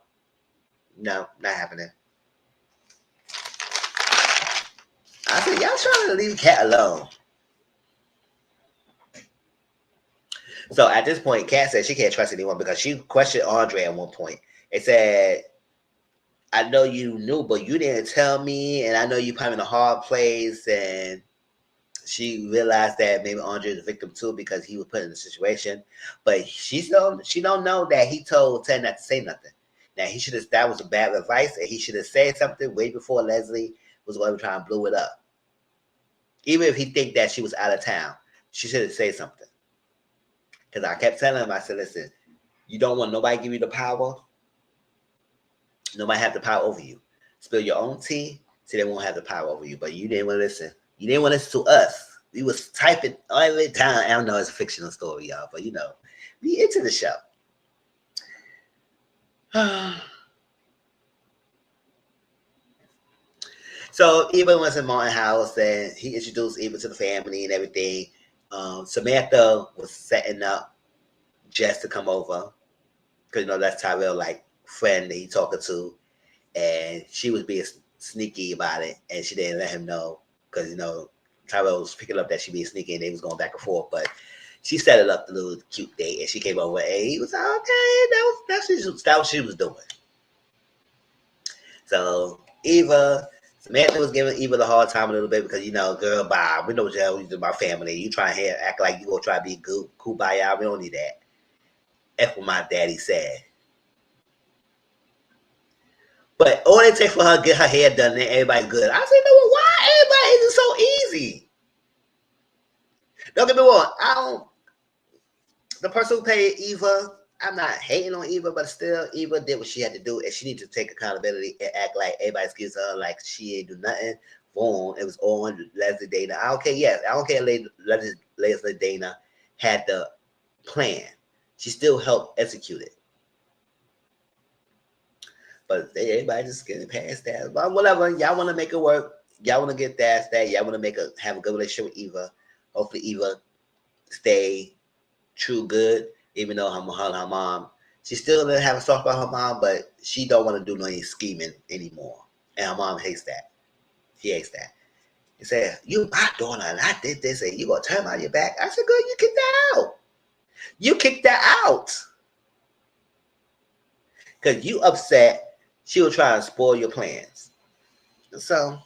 not happening. I said, y'all trying to leave Cat alone. So at this point, Kat said she can't trust anyone because she questioned Andre at one point. It said, I know you knew, but you didn't tell me, and I know you put him in a hard place. And she realized that maybe Andre is a victim too because he was put in the situation. But she don't know that he told Ted not to say nothing. Now he should have. That was a bad advice, and he should have said something way before Leslie was going to try and blow it up. Even if he think that she was out of town, she should have said something. Because I kept telling him, I said, listen, you don't want nobody give you the power. Nobody have the power over you. Spill your own tea so they won't have the power over you. But you didn't want to listen. You didn't want to listen to us. We was typing all the time. I don't know, it's a fictional story, y'all. But, be into the show. So Eva was in Martin's house and he introduced Eva to the family and everything. Samantha was setting up Jess to come over because that's Tyrell like friend that he talking to, and she was being sneaky about it, and she didn't let him know because Tyrell was picking up that she being sneaky and they was going back and forth, but she set it up the little cute date, and she came over and he was like, okay, that's what she was doing. So Samantha was giving Eva the hard time a little bit because, girl, bye. We know what you do about family. You try to act like you gonna try to be good, kumbaya. We don't need that. F what my daddy said. But all it takes for her to get her hair done and everybody's good. I said, no, why everybody is so easy? Don't get me wrong. The person who paid Eva, I'm not hating on Eva, but still, Eva did what she had to do, and she needs to take accountability and act like everybody gives her like she ain't do nothing wrong. It was on Leslie Dana. I don't care. Yes, I don't care. Leslie Dana had the plan. She still helped execute it. But everybody just getting past that. But whatever, y'all want to make it work. Y'all want to get that. Y'all want to have a good relationship with Eva. Hopefully, Eva stay true good. Even though her mom, she still didn't have a soft about her mom, but she don't want to do no scheming anymore. And her mom hates that. She hates that. He said, you my daughter, and I did this, and you gonna turn my your back. I said, girl, you kicked that out. You kicked that out. Because you upset. She will try to spoil your plans. So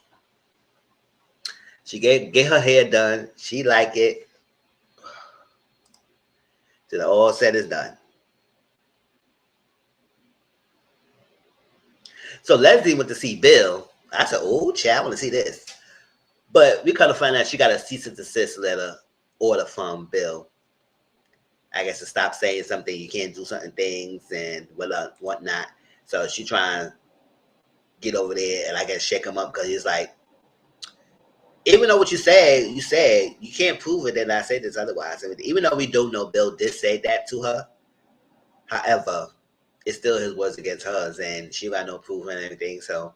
she get her hair done. She like it. Till all said is done. So Leslie went to see Bill. I said, oh, child, I want to see this. But we kind of find out she got a cease and desist letter order from Bill. I guess to stop saying something, you can't do certain things and whatnot. So she trying to get over there and I guess shake him up because he's like, even though what you said, you can't prove it that I said this otherwise. Even though we don't know Bill did say that to her, however, it's still his words against hers, and she got no proof and anything. So,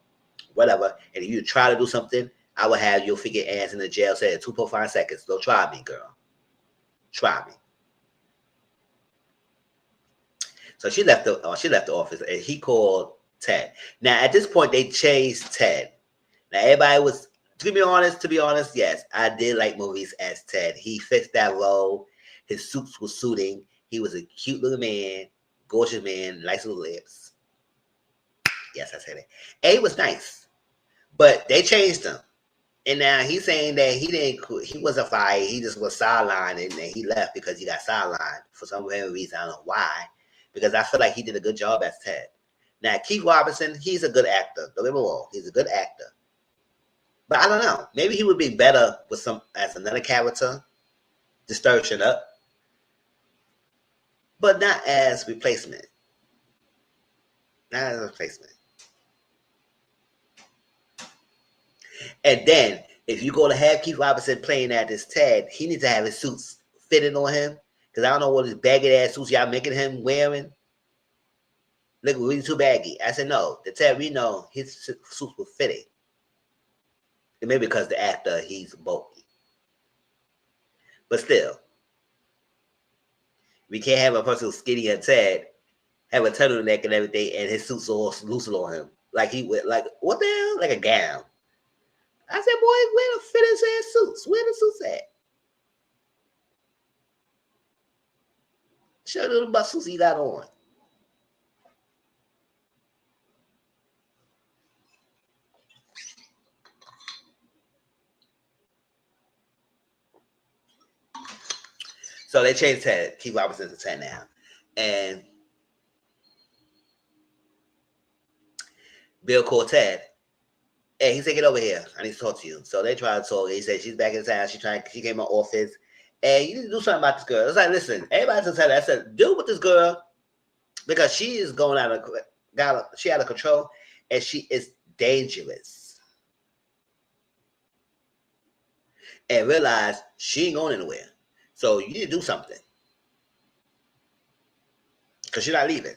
whatever. And if you try to do something, I will have your figure ass in the jail. Say 2.5 seconds. Don't try me, girl. Try me. So she left the office, and he called Ted. Now at this point, they chased Ted. Now everybody was. To be honest, yes, I did like movies as Ted. He fits that role. His suits were suiting. He was a cute little man, gorgeous man, nice little lips. Yes, I said it. And he was nice, but they changed him. And now he's saying that he wasn't fired. He just was sidelined, and then he left because he got sidelined for some reason. I don't know why. Because I feel like he did a good job as Ted. Now Keith Robinson, he's a good actor. Don't get me wrong, he's a good actor. But I don't know. Maybe he would be better with some as another character, to stir shit up, but not as replacement. Not as a replacement. And then, if you go to have Keith Robinson playing at this Ted, he needs to have his suits fitting on him. Because I don't know what his baggy ass suits y'all making him wearing. Look, really too baggy. I said, no. The Ted we know, his suits were fitting. And maybe because the actor, he's bulky. But still, we can't have a person who's skinny and Ted have a turtleneck and everything, and his suits all loose on him. Like he would, like, what the hell? Like a gown. I said, boy, where the fit ass suits? Where the suits at? Show the muscles he got on. So they changed Ted. Keith Robinson to Ted now. And Bill called Ted. Hey, he said, get over here. I need to talk to you. So they tried to talk. He said, she's back in town. She came in my office. And you need to do something about this girl. I was like, listen, everybody to tell her. I said, deal with this girl because she is going out of control and she is dangerous. And realize she ain't going anywhere. So you need to do something. Because you're not leaving.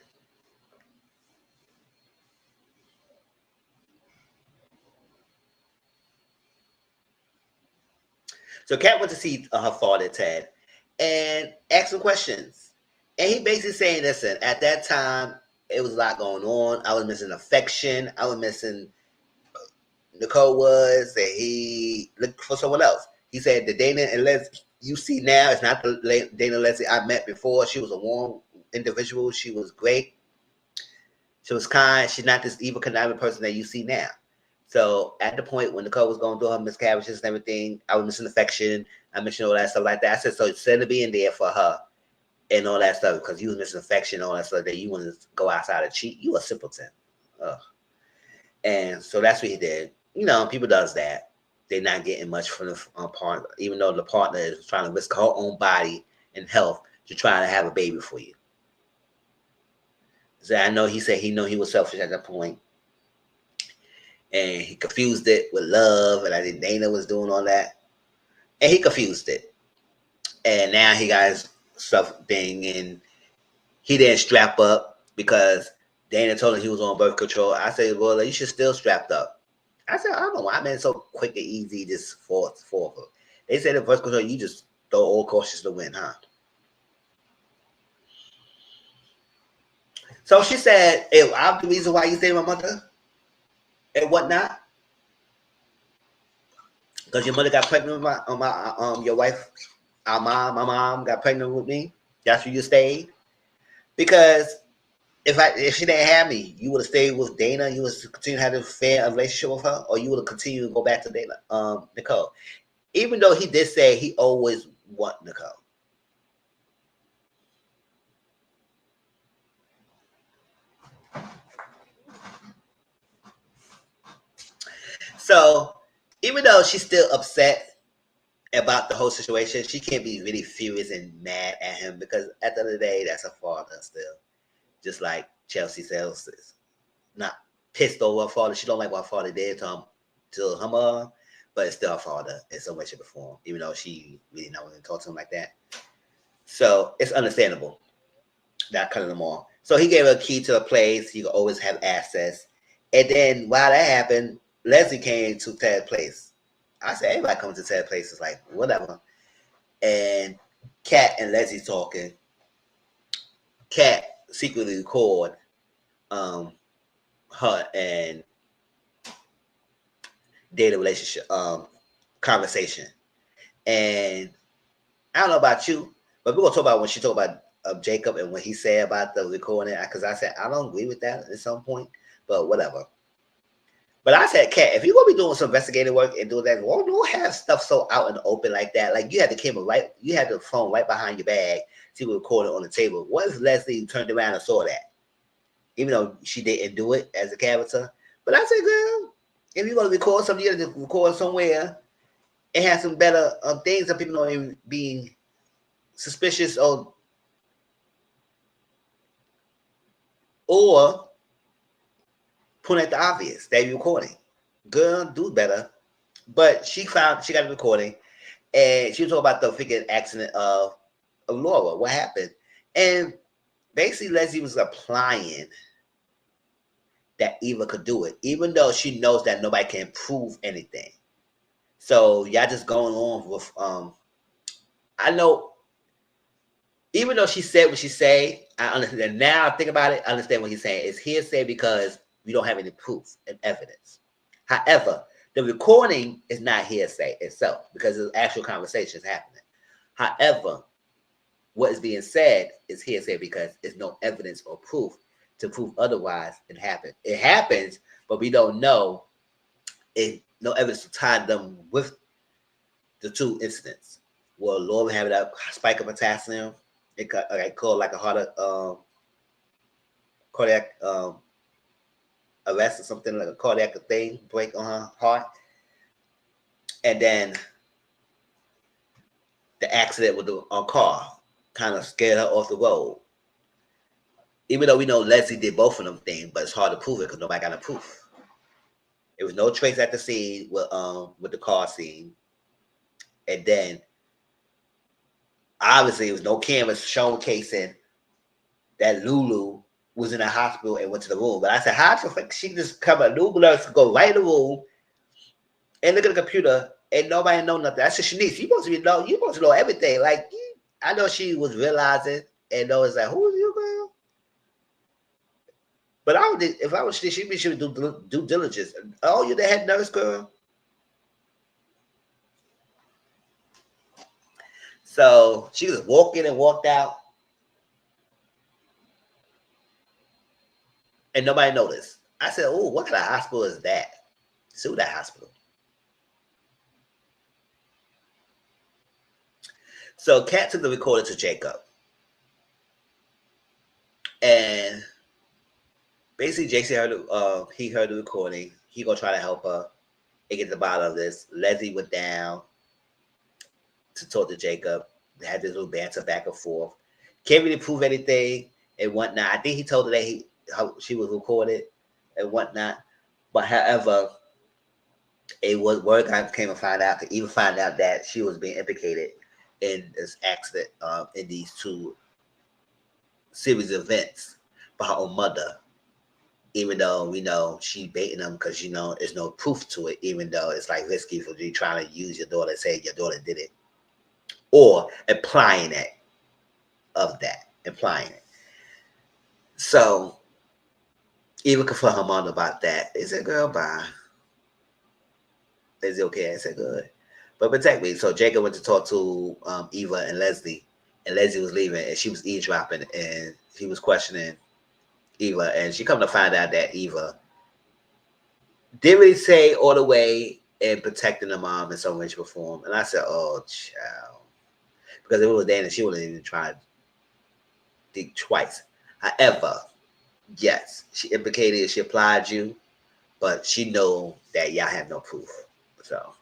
So Kat went to see her father, Ted, and asked some questions. And he basically saying, listen, at that time, it was a lot going on. I was missing affection. I was missing Nicole was, and he looked for someone else. He said, the Dana and Leslie you see now is not the Dana Leslie I met before. She was a warm individual. She was great. She was kind. She's not this evil, conniving person that you see now. So at the point when Nicole was going through her miscarriages and everything, I was missing affection. I mentioned all that stuff like that. I said, so instead of being there for her and all that stuff, because you was missing affection and all that stuff, that you wanted to go outside and cheat, you a simpleton. Ugh. And so that's what he did. You know, people does that. They're not getting much from the partner, even though the partner is trying to risk her own body and health to try to have a baby for you. So I know he said he was selfish at that point. And he confused it with love, and I think Dana was doing all that. And he confused it. And now he got his stuff thing, and he didn't strap up because Dana told him he was on birth control. I said, well, you should still strapped up. I said, I don't know why man so quick and easy just for her. They said in birth control, you just throw all cautious to win, huh? So she said, hey, I'm the reason why you stay with my mother and whatnot. Because your mother got pregnant with your wife, my mom got pregnant with me. That's where you stayed. Because if she didn't have me, you would have stayed with Dana. You would continue to have a fair relationship with her, or you would have continued to go back to Dana, Nicole. Even though he did say he always want Nicole. So even though she's still upset about the whole situation, she can't be really furious and mad at him because at the end of the day, that's her father still. Just like Chelsea Sales is not pissed over her father. She don't like what her father did to her mom, but it's still her father in some way, shape, or form, even though she really not want to talk to him like that. So it's understandable that cut them off. So he gave her a key to the place. You could always have access. And then while that happened, Leslie came to Ted's place. I said, everybody comes to Ted's place. It's like, whatever. And Kat and Leslie talking. Kat secretly record her and Dana relationship conversation. And I don't know about you, but we're gonna talk about when she talked about of Jacob and what he said about the recording, because I said I don't agree with that at some point, but whatever. But I said, Kat, if you're gonna be doing some investigative work and do that, well, don't have stuff so out in the open like that. Like you had the camera right, you had the phone right behind your bag, she was recording on the table. What if Leslie turned around and saw that? Even though she didn't do it as a character. But I said, girl, if you're gonna record something, you have to record somewhere and have some better things that people don't even be suspicious or point at the obvious that you're recording. Girl, do better. But she got a recording and she was talking about the freaking accident of Laura, what happened. And basically Leslie was applying that Eva could do it, even though she knows that nobody can prove anything. So y'all just going on with I know, even though she said what she said, I understand. Now I think about it, I understand what he's saying. It's hearsay because we don't have any proof and evidence. However, the recording is not hearsay itself because there's actual conversations happening. However, what is being said is hearsay because there's no evidence or proof to prove otherwise it happened. It happens, but we don't know no evidence to tie them with the two incidents. Well, Laura having that spike of potassium, it called like a heart cardiac arrest or something, like a cardiac thing break on her heart, and then the accident with the car kind of scared her off the road. Even though we know Leslie did both of them things, but it's hard to prove it because nobody got a proof. There was no trace at the scene with the car scene, and then obviously, it was no cameras showcasing that Lulu was in the hospital and went to the room. But I said, how the fuck she just come a Lulu go right in the room and look at the computer and nobody know nothing? I said, Shanice, you supposed to know everything. Like I know she was realizing and know it's like, who is you, girl? But if I was she should do due diligence. Oh, you're the head nurse, girl. So she just walked in and walked out. And nobody noticed. I said, oh, what kind of hospital is that? Sue that hospital. So Kat took the recorder to Jacob. And basically he heard the recording. He gonna try to help her and get to the bottom of this. Leslie went down to talk to Jacob. They had this little banter back and forth. Can't really prove anything and whatnot. I think he told her that she was recorded and whatnot. But however, it was word came and find out to even find out that she was being implicated in this accident in these two series of events by her own mother. Even though we know she baiting them because there's no proof to it, even though it's like risky for you trying to use your daughter and say your daughter did it. Or implying it. So even confront her mom about that. They said, girl, bye. Is it okay? I said, good. But protect me. So Jacob went to talk to Eva and Leslie was leaving, and she was eavesdropping, and he was questioning Eva, and she come to find out that Eva didn't really say all the way in protecting the mom in some way, shape, or form. And I said, oh, child. Because if it was Dana, she wouldn't even try to think twice. However, yes, she implicated, she applied you, but she know that y'all have no proof. So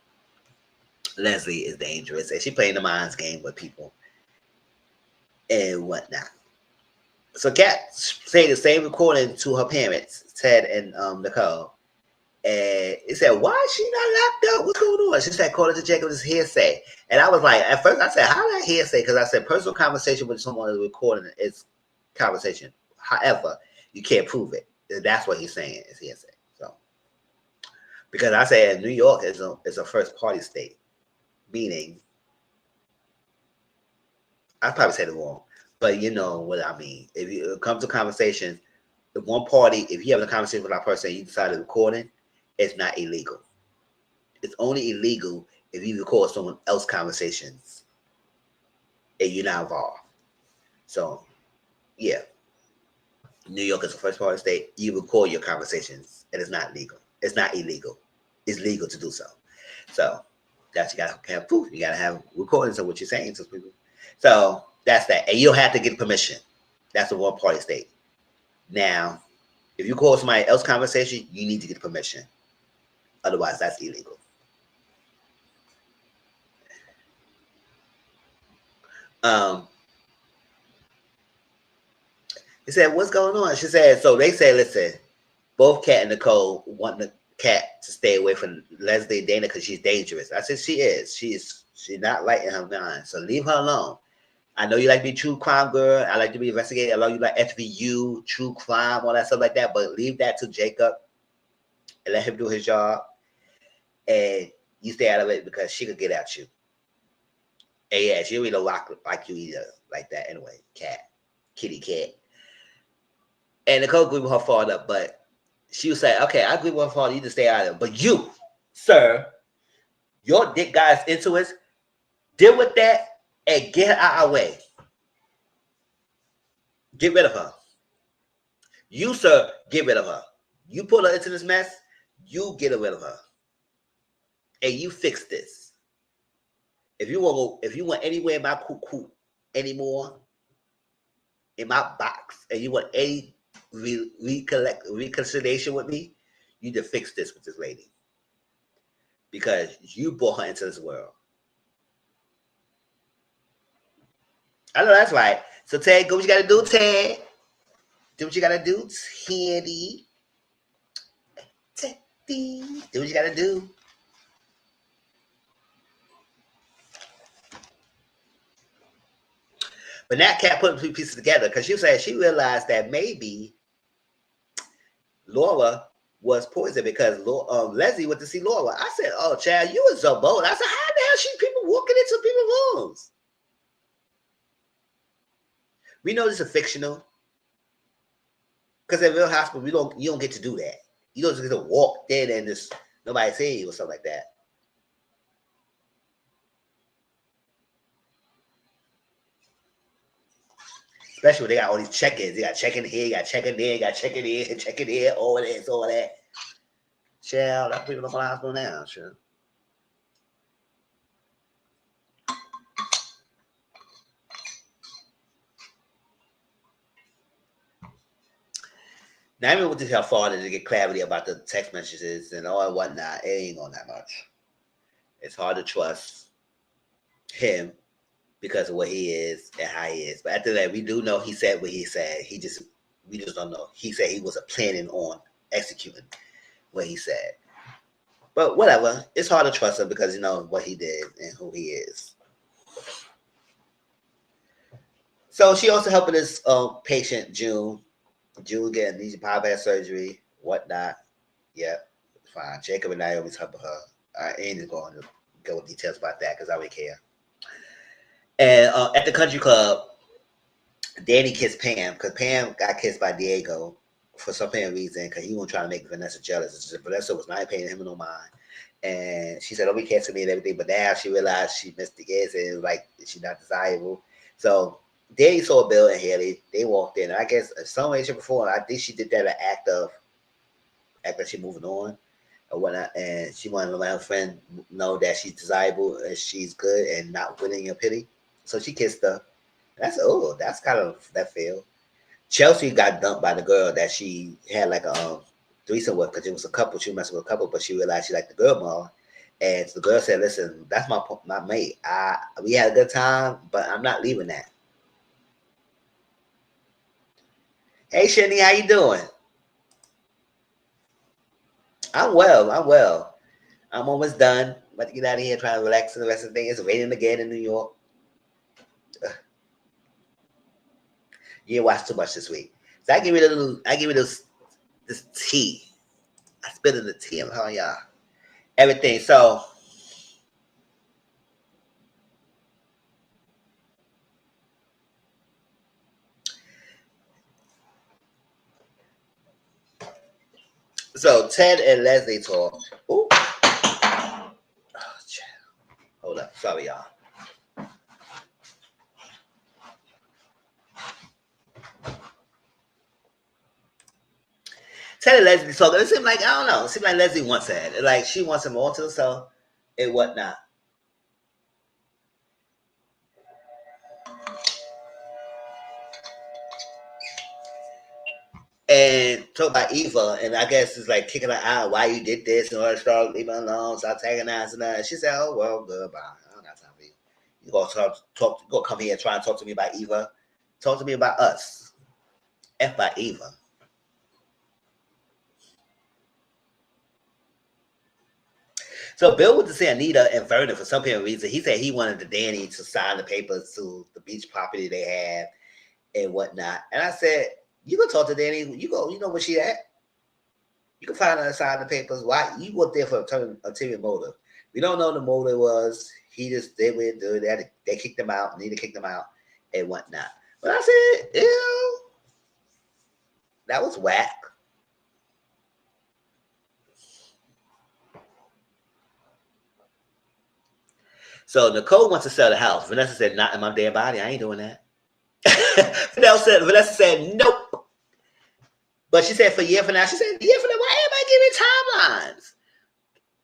Leslie is dangerous, and she playing the minds game with people and whatnot. So Kat played the same recording to her parents, Ted and Nicole. And it said, why is she not locked up? What's going on? She said, according to Jacob, it's hearsay. And I was like, at first I said, how that hearsay? Because I said personal conversation with someone is recording is conversation. However, you can't prove it. That's what he's saying is hearsay. So because I said New York is a first party state, meaning I probably said it wrong, but you know what I mean. If you come to conversations, if one party, if you have a conversation with that person and you decide to record it, it's not illegal. It's only illegal if you record someone else's conversations and you're not involved. So Yeah. New York is the first part of the state. You record your conversations, and it's not legal. It's not illegal. It's legal to do so. So that's you gotta have proof. You gotta have recordings of what you're saying to people. So that's that. And you don't have to get permission. That's a one party state. Now, if you call somebody else conversation, you need to get permission. Otherwise, that's illegal. Um, he said, "What's going on?" She said, "So they say, listen, both Kat and Nicole want the Kat to stay away from Leslie and Dana because she's dangerous." I said, "She is. She's not light in her mind. So leave her alone. I know you like to be true crime girl. I like to be investigated. I know you like FVU, true crime, all that stuff like that. But leave that to Jacob and let him do his job. And you stay out of it because she could get at you. And yeah, she really don't like you either, like that anyway. Cat, kitty cat." And Nicole agreed with her father, but she was saying, "Okay, I agree with her father. You need to stay out of it. But you, sir, your dick guys into it. Deal with that and get her out of our way. Get rid of her. You, sir, get rid of her. You put her into this mess. You get rid of her, and you fix this. If you want anywhere in my coop anymore in my box, and you want any reconciliation with me, you need to fix this with this lady because you brought her into this world." I know that's right. So Ted, go what you gotta do, Ted. Do what you gotta do, Teddy. Teddy. Do what you gotta do. But that cat put two pieces together because she realized that maybe Laura was poisoned because Leslie went to see Laura. I said, "Oh, Chad, you were so bold." I said, "How the hell she people walking into people's rooms?" We know this is fictional because in real hospital, you don't get to do that. You don't just get to walk in and just nobody see you or something like that. Especially when they got all these check-ins. They got check-in here, you got check-in there, you got check-in here, check-in here, all this, all that. Child, that people don't go to the hospital now, sure. Now, I mean, what to tell father to get clarity about the text messages and all and whatnot. It ain't going that much. It's hard to trust him because of what he is and how he is. But after that, we do know he said what he said. We just don't know. He said he wasn't planning on executing what he said. But whatever, it's hard to trust him because you know what he did and who he is. So she also helping this patient June. June getting these bypass surgery, whatnot. Yep, fine. Jacob and Naomi's helping her. I ain't going to go with details about that because I don't care. And at the country club, Danny kissed Pam because Pam got kissed by Diego for some reason because he was trying to make Vanessa jealous. Vanessa was not paying him no mind. And she said, "Oh, we kissing me and everything." But now she realized she missed the kiss and it was like she's not desirable. So Danny saw Bill and Haley. They walked in. I guess some way, shape, or form, I think she did that an act like she moving on or whatnot. And she wanted to let her friend know that she's desirable and she's good and not winning your pity. So she kissed her. That's kind of that feel. Chelsea got dumped by the girl that she had like a threesome with because it was a couple. She was messing with a couple, but she realized she liked the girl more. And so the girl said, "Listen, that's my mate. We had a good time, but I'm not leaving that." Hey, Shani, how you doing? I'm well. I'm well. I'm almost done. About to get out of here, trying to relax for the rest of the day. It's raining again in New York. You didn't watch too much this week, so I give you this tea. I spit in the tea. I'm telling y'all everything. So Ted and Leslie talk. Ooh. Oh, hold up. Sorry, y'all. Tell Leslie talking. It seemed like I don't know. It seemed like Leslie wants that. Like she wants him more too, so it whatnot. And talk about Eva, and I guess it's like kicking her out. Why you did this? And all that stuff. Leave her alone. Stop antagonizing her. And she said, "Oh well, goodbye. I don't got time for you. You gonna talk. You gonna come here and try and talk to me about Eva? Talk to me about us. F by Eva." So Bill went to see Anita and Vernon for some reason. He said he wanted the Danny to sign the papers to the beach property they have and whatnot. And I said, "You can talk to Danny. You go. You know where she at. You can find her and sign the papers. Why you went there for ulterior motive? We don't know the motive was. He just did what they did. They kicked him out. Anita kicked him out and whatnot. But I said, ew, that was whack." So Nicole wants to sell the house. Vanessa said, "Not in my damn body. I ain't doing that." Vanessa said, "Nope." But she said, "For a year from now." She said, "A year from now." Why everybody giving timelines?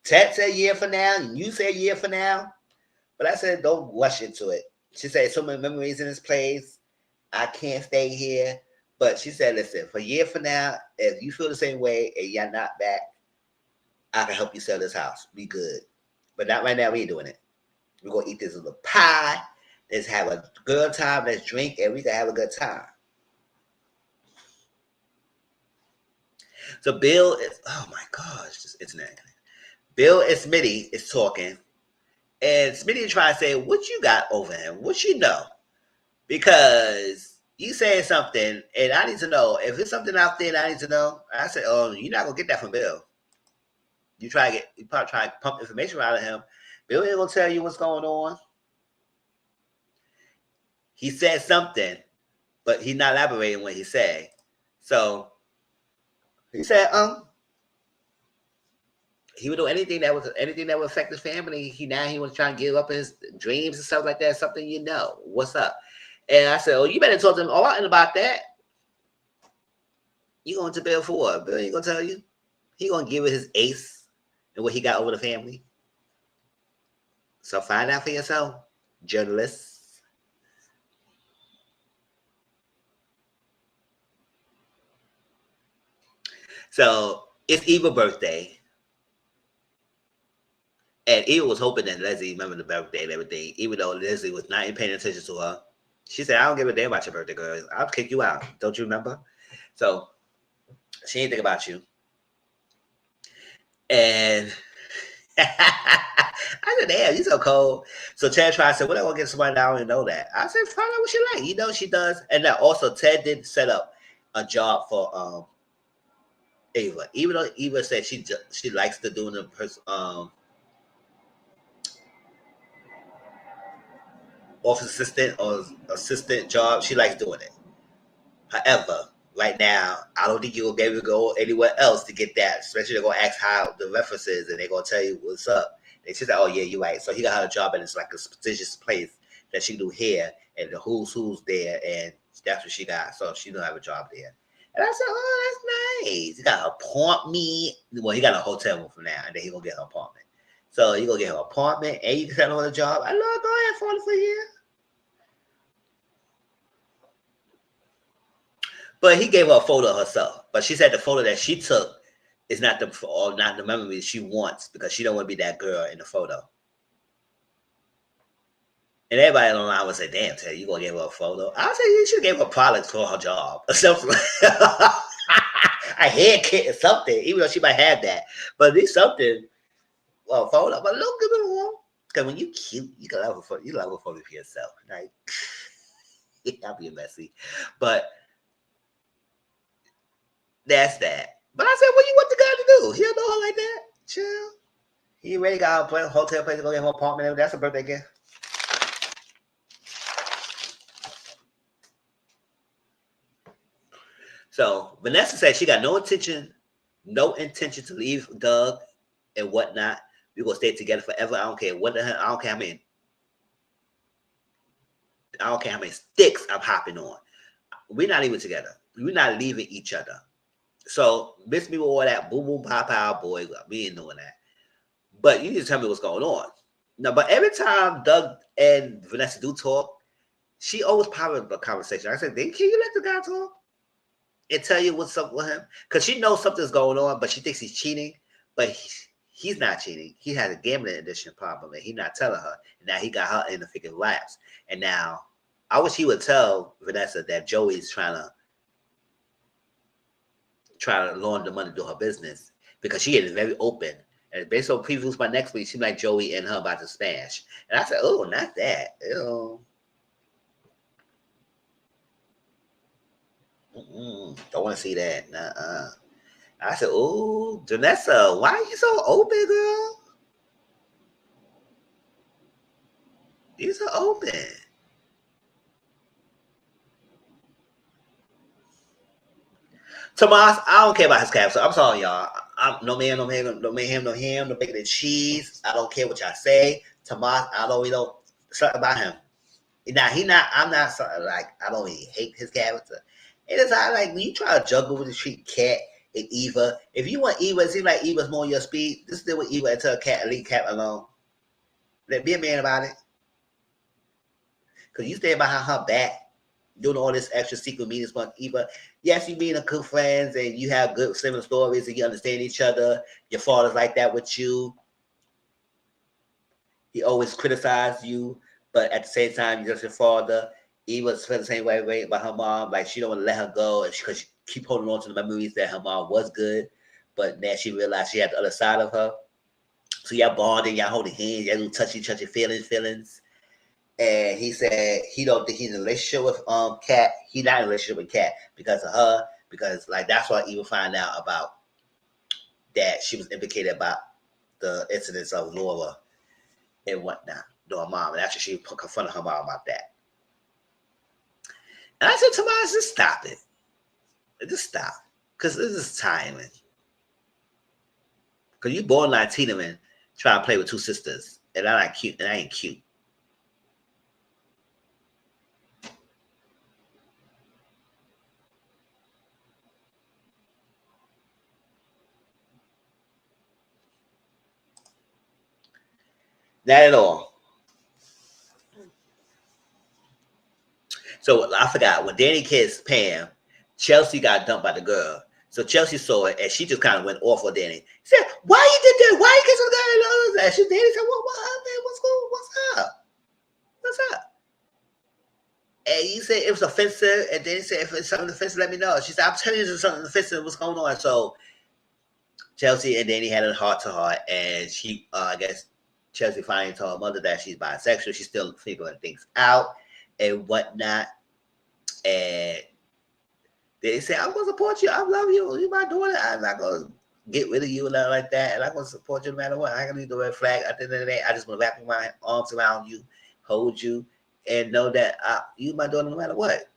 Ted said a year from now, and you said a year from now. But I said, "Don't rush into it." She said, "So many memories in this place. I can't stay here." But she said, "Listen, for a year from now, if you feel the same way and you're not back, I can help you sell this house. Be good. But not right now. We ain't doing it. We're going to eat this little pie. Let's have a good time. Let's drink, and we can have a good time." So Bill is, oh my gosh, this internet. Bill and Smitty is talking, and Smitty trying to say, "What you got over him? What you know?" Because you saying something, and I need to know. If there's something out there that I need to know, I said, "Oh, you're not gonna get that from Bill. You probably try to pump information out of him. Bill ain't gonna tell you what's going on." He said something, but he's not elaborating what he said. So he said, he would do anything that would affect his family. He was trying to give up his dreams and stuff like that. Something you know. What's up? And I said, "Oh, you better talk to him all out about that. You going to Bill for what? Bill ain't gonna tell you. He gonna give it his ace and what he got over the family. So find out for yourself, journalists." So it's Eva's birthday. And Eva was hoping that Leslie remembered the birthday and everything, even though Leslie was not even paying attention to her. She said, "I don't give a damn about your birthday, girl. I'll kick you out. Don't you remember?" So she ain't think about you. And I said, "Damn, you so cold." So Ted tried to say, "What I want to get somebody that I don't even know that?" I said, "Find out what she like." You know she does. And then also Ted did set up a job for Eva. Even though Eva said she likes to do the office assistant or assistant job, she likes doing it. However, right now, I don't think you'll be able to go anywhere else to get that. Especially they're gonna ask how the references, and they're gonna tell you what's up. They just say, "Oh yeah, you're right." So he got her a job, and it's like a prestigious place that she do hair, and the who's there, and that's what she got. So she don't have a job there. And I said, "Oh, that's nice." He got an apartment. Well, he got a hotel room for now, and then he gonna get her apartment. So you gonna get her apartment, and you can tell her the job. I love go ahead for a year. But he gave her a photo of herself. But she said the photo that she took is not the memory she wants because she don't want to be that girl in the photo. And everybody on the line would say, "Damn, Ted, you gonna give her a photo?" I say you should give her products for her job or something. A hair kit or something, even though she might have that. But at least something, well, photo. But look good one. Because when you cute, you can love a photo. You love a photo for yourself. Like, I'll be messy. But that's that. But I said, "What you want the guy to do? He don't know her like that. Chill. He already got a hotel place to go get her apartment. That's a birthday gift." So Vanessa said she got no intention to leave Doug and whatnot. We're gonna stay together forever. I don't care what the hell. I don't care how many sticks I'm hopping on. We're not even together. We're not leaving each other. So miss me with all that boom boom pow pow, boy. We ain't doing that. But you need to tell me what's going on. No, but every time Doug and Vanessa do talk, she always pop in the conversation. I said, can you let the guy talk and tell you what's up with him? Because she knows something's going on, but she thinks he's cheating. But he's not cheating. He has a gambling addiction problem, and he's not telling her. And now he got her in the freaking laps. And now I wish he would tell Vanessa that Joey's trying to launder money to her business because she is very open. And based on previews by next week, seems like Joey and her about to smash. And I said, oh, not that. Ew. Don't want to see that. Nuh-uh. I said, oh, Janessa, why are you so open, girl? You so open. Tomas, I don't care about his cap, so I'm sorry, y'all. I'm no man, no man, no man, no him, no bacon and cheese. I don't care what y'all say. Tomas, I don't really know something about him. Now he not. I'm not something like I don't really hate his character. It is like when you try to juggle with the street Cat and Eva. If you want Eva, it seems like Eva's more your speed. Just deal with Eva and tell Cat and leave Cat alone. Let be a man about it. Cause you stay behind her back, doing all this extra secret meetings with Eva. Yes, you being a good friends and you have good similar stories and you understand each other. Your father's like that with you. He always criticized you, but at the same time, you're just your father. Eva's feel the same way about her mom. Like she don't want to let her go because she keep holding on to the memories that her mom was good, but now she realized she had the other side of her. So y'all bonding, y'all holding hands, y'all do touchy feelings. And he said he don't think he's in a relationship with Cat. He not in a relationship with Cat because of her. Because like that's why Eva find out about that she was implicated about the incidents of Laura and whatnot to her mom. And after she confronted her mom about that. And I said, Tomas, just stop it. Just stop. Because this is timing. Because you born Latina and trying to play with two sisters. And I like cute. And I ain't cute. Not at all. So I forgot when Danny kissed Pam, Chelsea got dumped by the girl. So Chelsea saw it and she just kind of went off on Danny. She said, "Why you did that? Why you kissing the guy?" And she Danny said, "What up, man? What's going? What's up? What's up?" And he said it was offensive. And Danny said, "If it's something offensive, let me know." She said, "I'm telling you, there's something offensive. What's going on?" So Chelsea and Danny had a heart to heart, and she, I guess, Chelsea finally told her mother that she's bisexual. She's still figuring things out and whatnot. And they say, I'm gonna support you. I love you. You're my daughter. I'm not gonna get rid of you and nothing like that. And I'm gonna support you no matter what. I ain't gonna leave the red flag. At the end of the day, I just wanna wrap my arms around you, hold you, and know that you my daughter no matter what.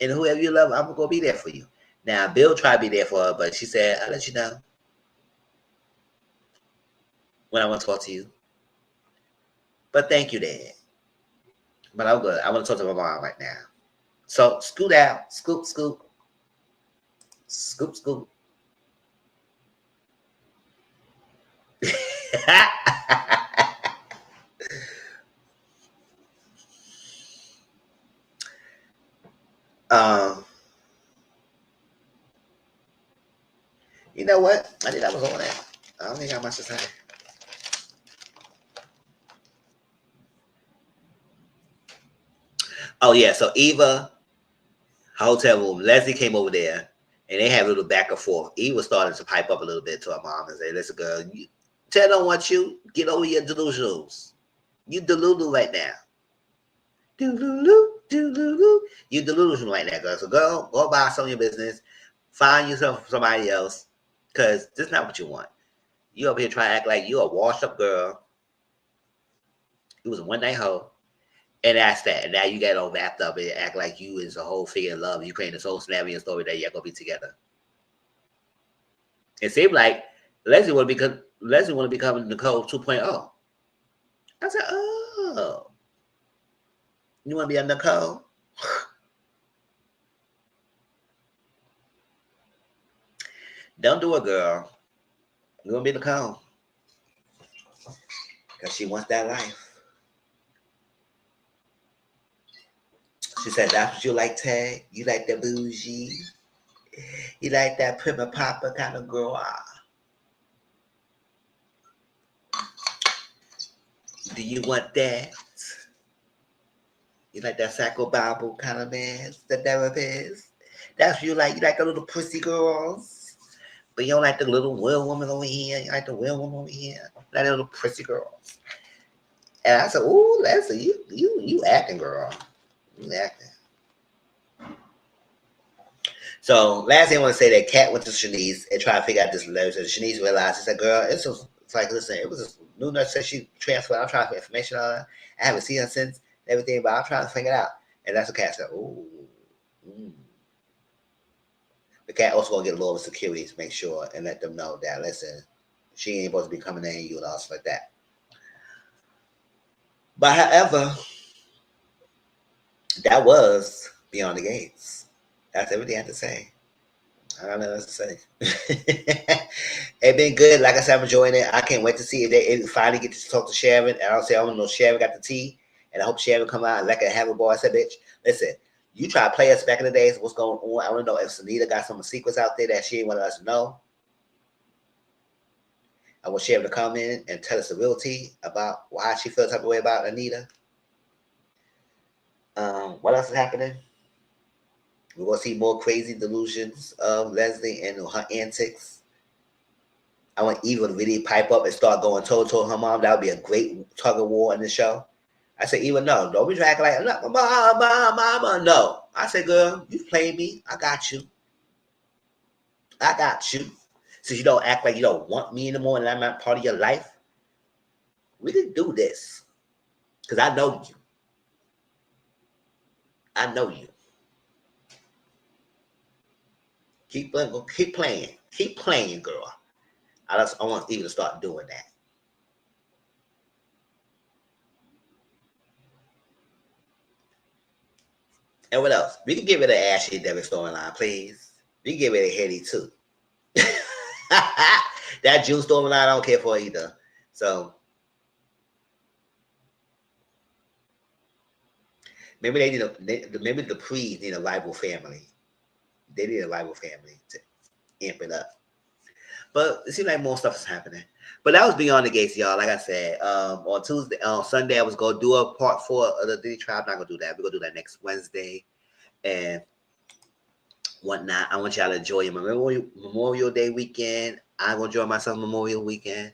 And whoever you love, I'm gonna be there for you. Now, Bill tried to be there for her, but she said, I'll let you know when I want to talk to you. But thank you, Dad. But I'm good. I want to talk to my mom right now. So scoot out. Scoop, scoop. Scoop, scoop. um, you know what? I think that was all that. I don't think I got much to say. Oh yeah, so Eva, hotel room. Leslie came over there, and they had a little back and forth. Eva started to pipe up a little bit to her mom and say, "Listen, girl, tell them what you get over your delusions. You delulu right now. Delulu, delulu. You delusional right now, girl. So go buy some of your business. Find yourself somebody else, because this is not what you want. You over here trying to act like you a washed up girl. It was a one night hoe." And that's that. And now you get all wrapped up and act like you is a whole figure of love. You creating this whole scenario story that you're gonna be together. It seemed like Leslie want to become Nicole 2.0. I said, oh, you want to be a Nicole? Don't do it, girl. You're gonna be the cone. Because she wants that life. She said, that's what you like, Tag? You like the bougie? You like that prima papa kind of girl? Do you want that? You like that Sacco Bible kind of man? The therapist? That's what you like? You like the little pussy girls? But you don't like the little real woman over here? You like the real woman over here? You like the little pussy girls? And I said, ooh, Leslie, you acting, girl. You acting. So last thing I want to say that Kat went to Shanice and tried to figure out this letter. So Shanice realized, she said, girl, it's like, listen, it was a new nurse said she transferred. I'm trying to get information on her. I haven't seen her since everything, but I'm trying to figure it out. And that's what Kat said, ooh. The Kat also gonna get a little security to make sure and let them know that, listen, she ain't supposed to be coming in you and all stuff like that. But however, that was Beyond the Gates. That's everything I have to say. I don't know what else to say. It's been good. Like I said, I'm enjoying it. I can't wait to see if they finally get to talk to Sharon. And I'll say, I don't know, Sharon got the tea. And I hope Sharon come out and like a have a boy. I said, bitch, listen, you try to play us back in the days. What's going on? I want to know if Sunita got some secrets out there that she ain't want us to know. I want Sharon to come in and tell us the real tea about why she feels type of way about Anita. What else is happening? We're going to see more crazy delusions of Leslie and her antics. I want Eva to really pipe up and start going toe-to-toe with her mom. That would be a great tug of war in the show. I said, Eva, no. Don't be dragging like, mama. No. I said, girl, you played me. I got you. Since you don't act like you don't want me anymore and I'm not part of your life, we can do this. Because I know you. I know you. Keep playing. Keep playing, girl. I want Eva to start doing that. And what else? We can get rid of Ashley Devin storyline, please. We can get rid of Hetty too. That June storyline, I don't care for either. So maybe maybe the Prees need a rival family. They need a rival family to amp it up. But it seems like more stuff is happening. But that was Beyond the Gates, y'all. Like I said, on Sunday, I was going to do a part 4 of the Diddy Tribe. I'm not going to do that. We're going to do that next Wednesday and whatnot. I want y'all to enjoy your Memorial Day weekend. I'm going to enjoy myself Memorial weekend.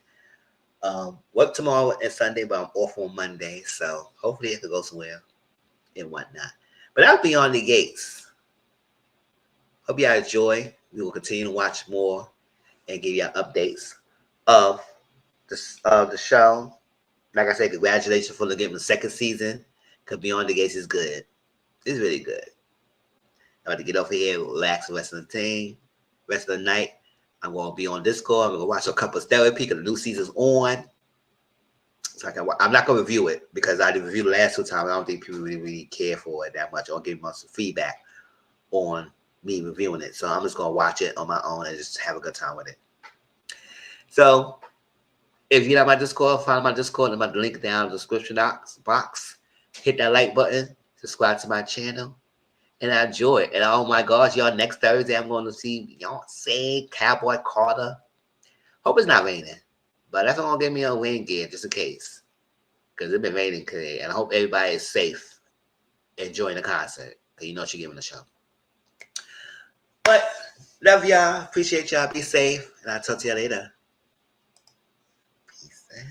Work tomorrow and Sunday, but I'm off on Monday. So hopefully I can go somewhere and whatnot. But that was Beyond the Gates. Hope y'all enjoy. We will continue to watch more and give y'all updates of the show. Like I said, congratulations for getting the second season. Because Beyond the Gates is good. It's really good. I'm about to get over here, relax the rest of the night. I'm going to be on Discord. I'm going to watch a couple of therapy because the new season's on. So I'm not going to review it because I did review the last 2 times. I don't think people really care for it that much. I'll give them some feedback on me reviewing it. So I'm just going to watch it on my own and just have a good time with it. So if you're not my Discord, find my Discord and my link down in the description box. Hit that like button, subscribe to my channel, and I enjoy it. And oh my gosh, y'all, next Thursday I'm going to see say Cowboy Carter. Hope it's not raining, but that's going to give me a rain gear just in case, because it's been raining today. And I hope everybody is safe, enjoying the concert, because you know she's giving the show. But love y'all, appreciate y'all, be safe, and I'll talk to y'all later. Peace out.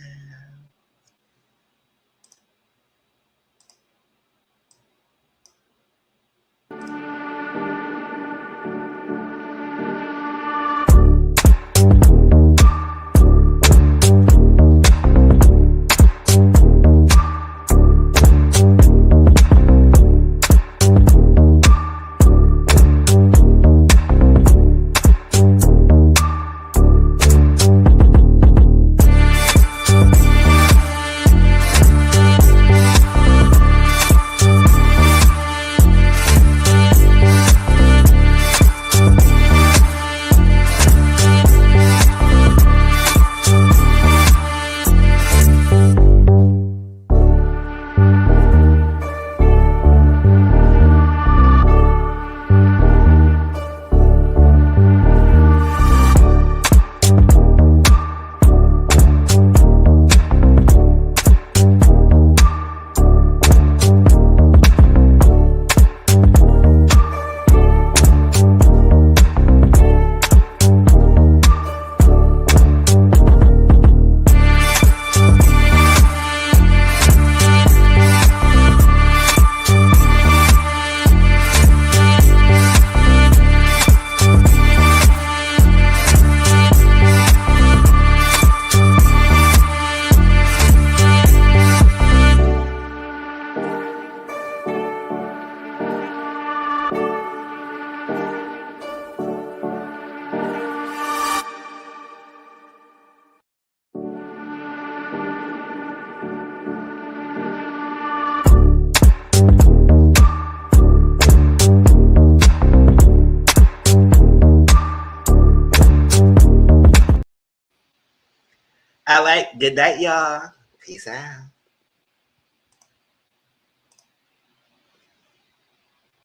right. Good night, y'all. Peace out.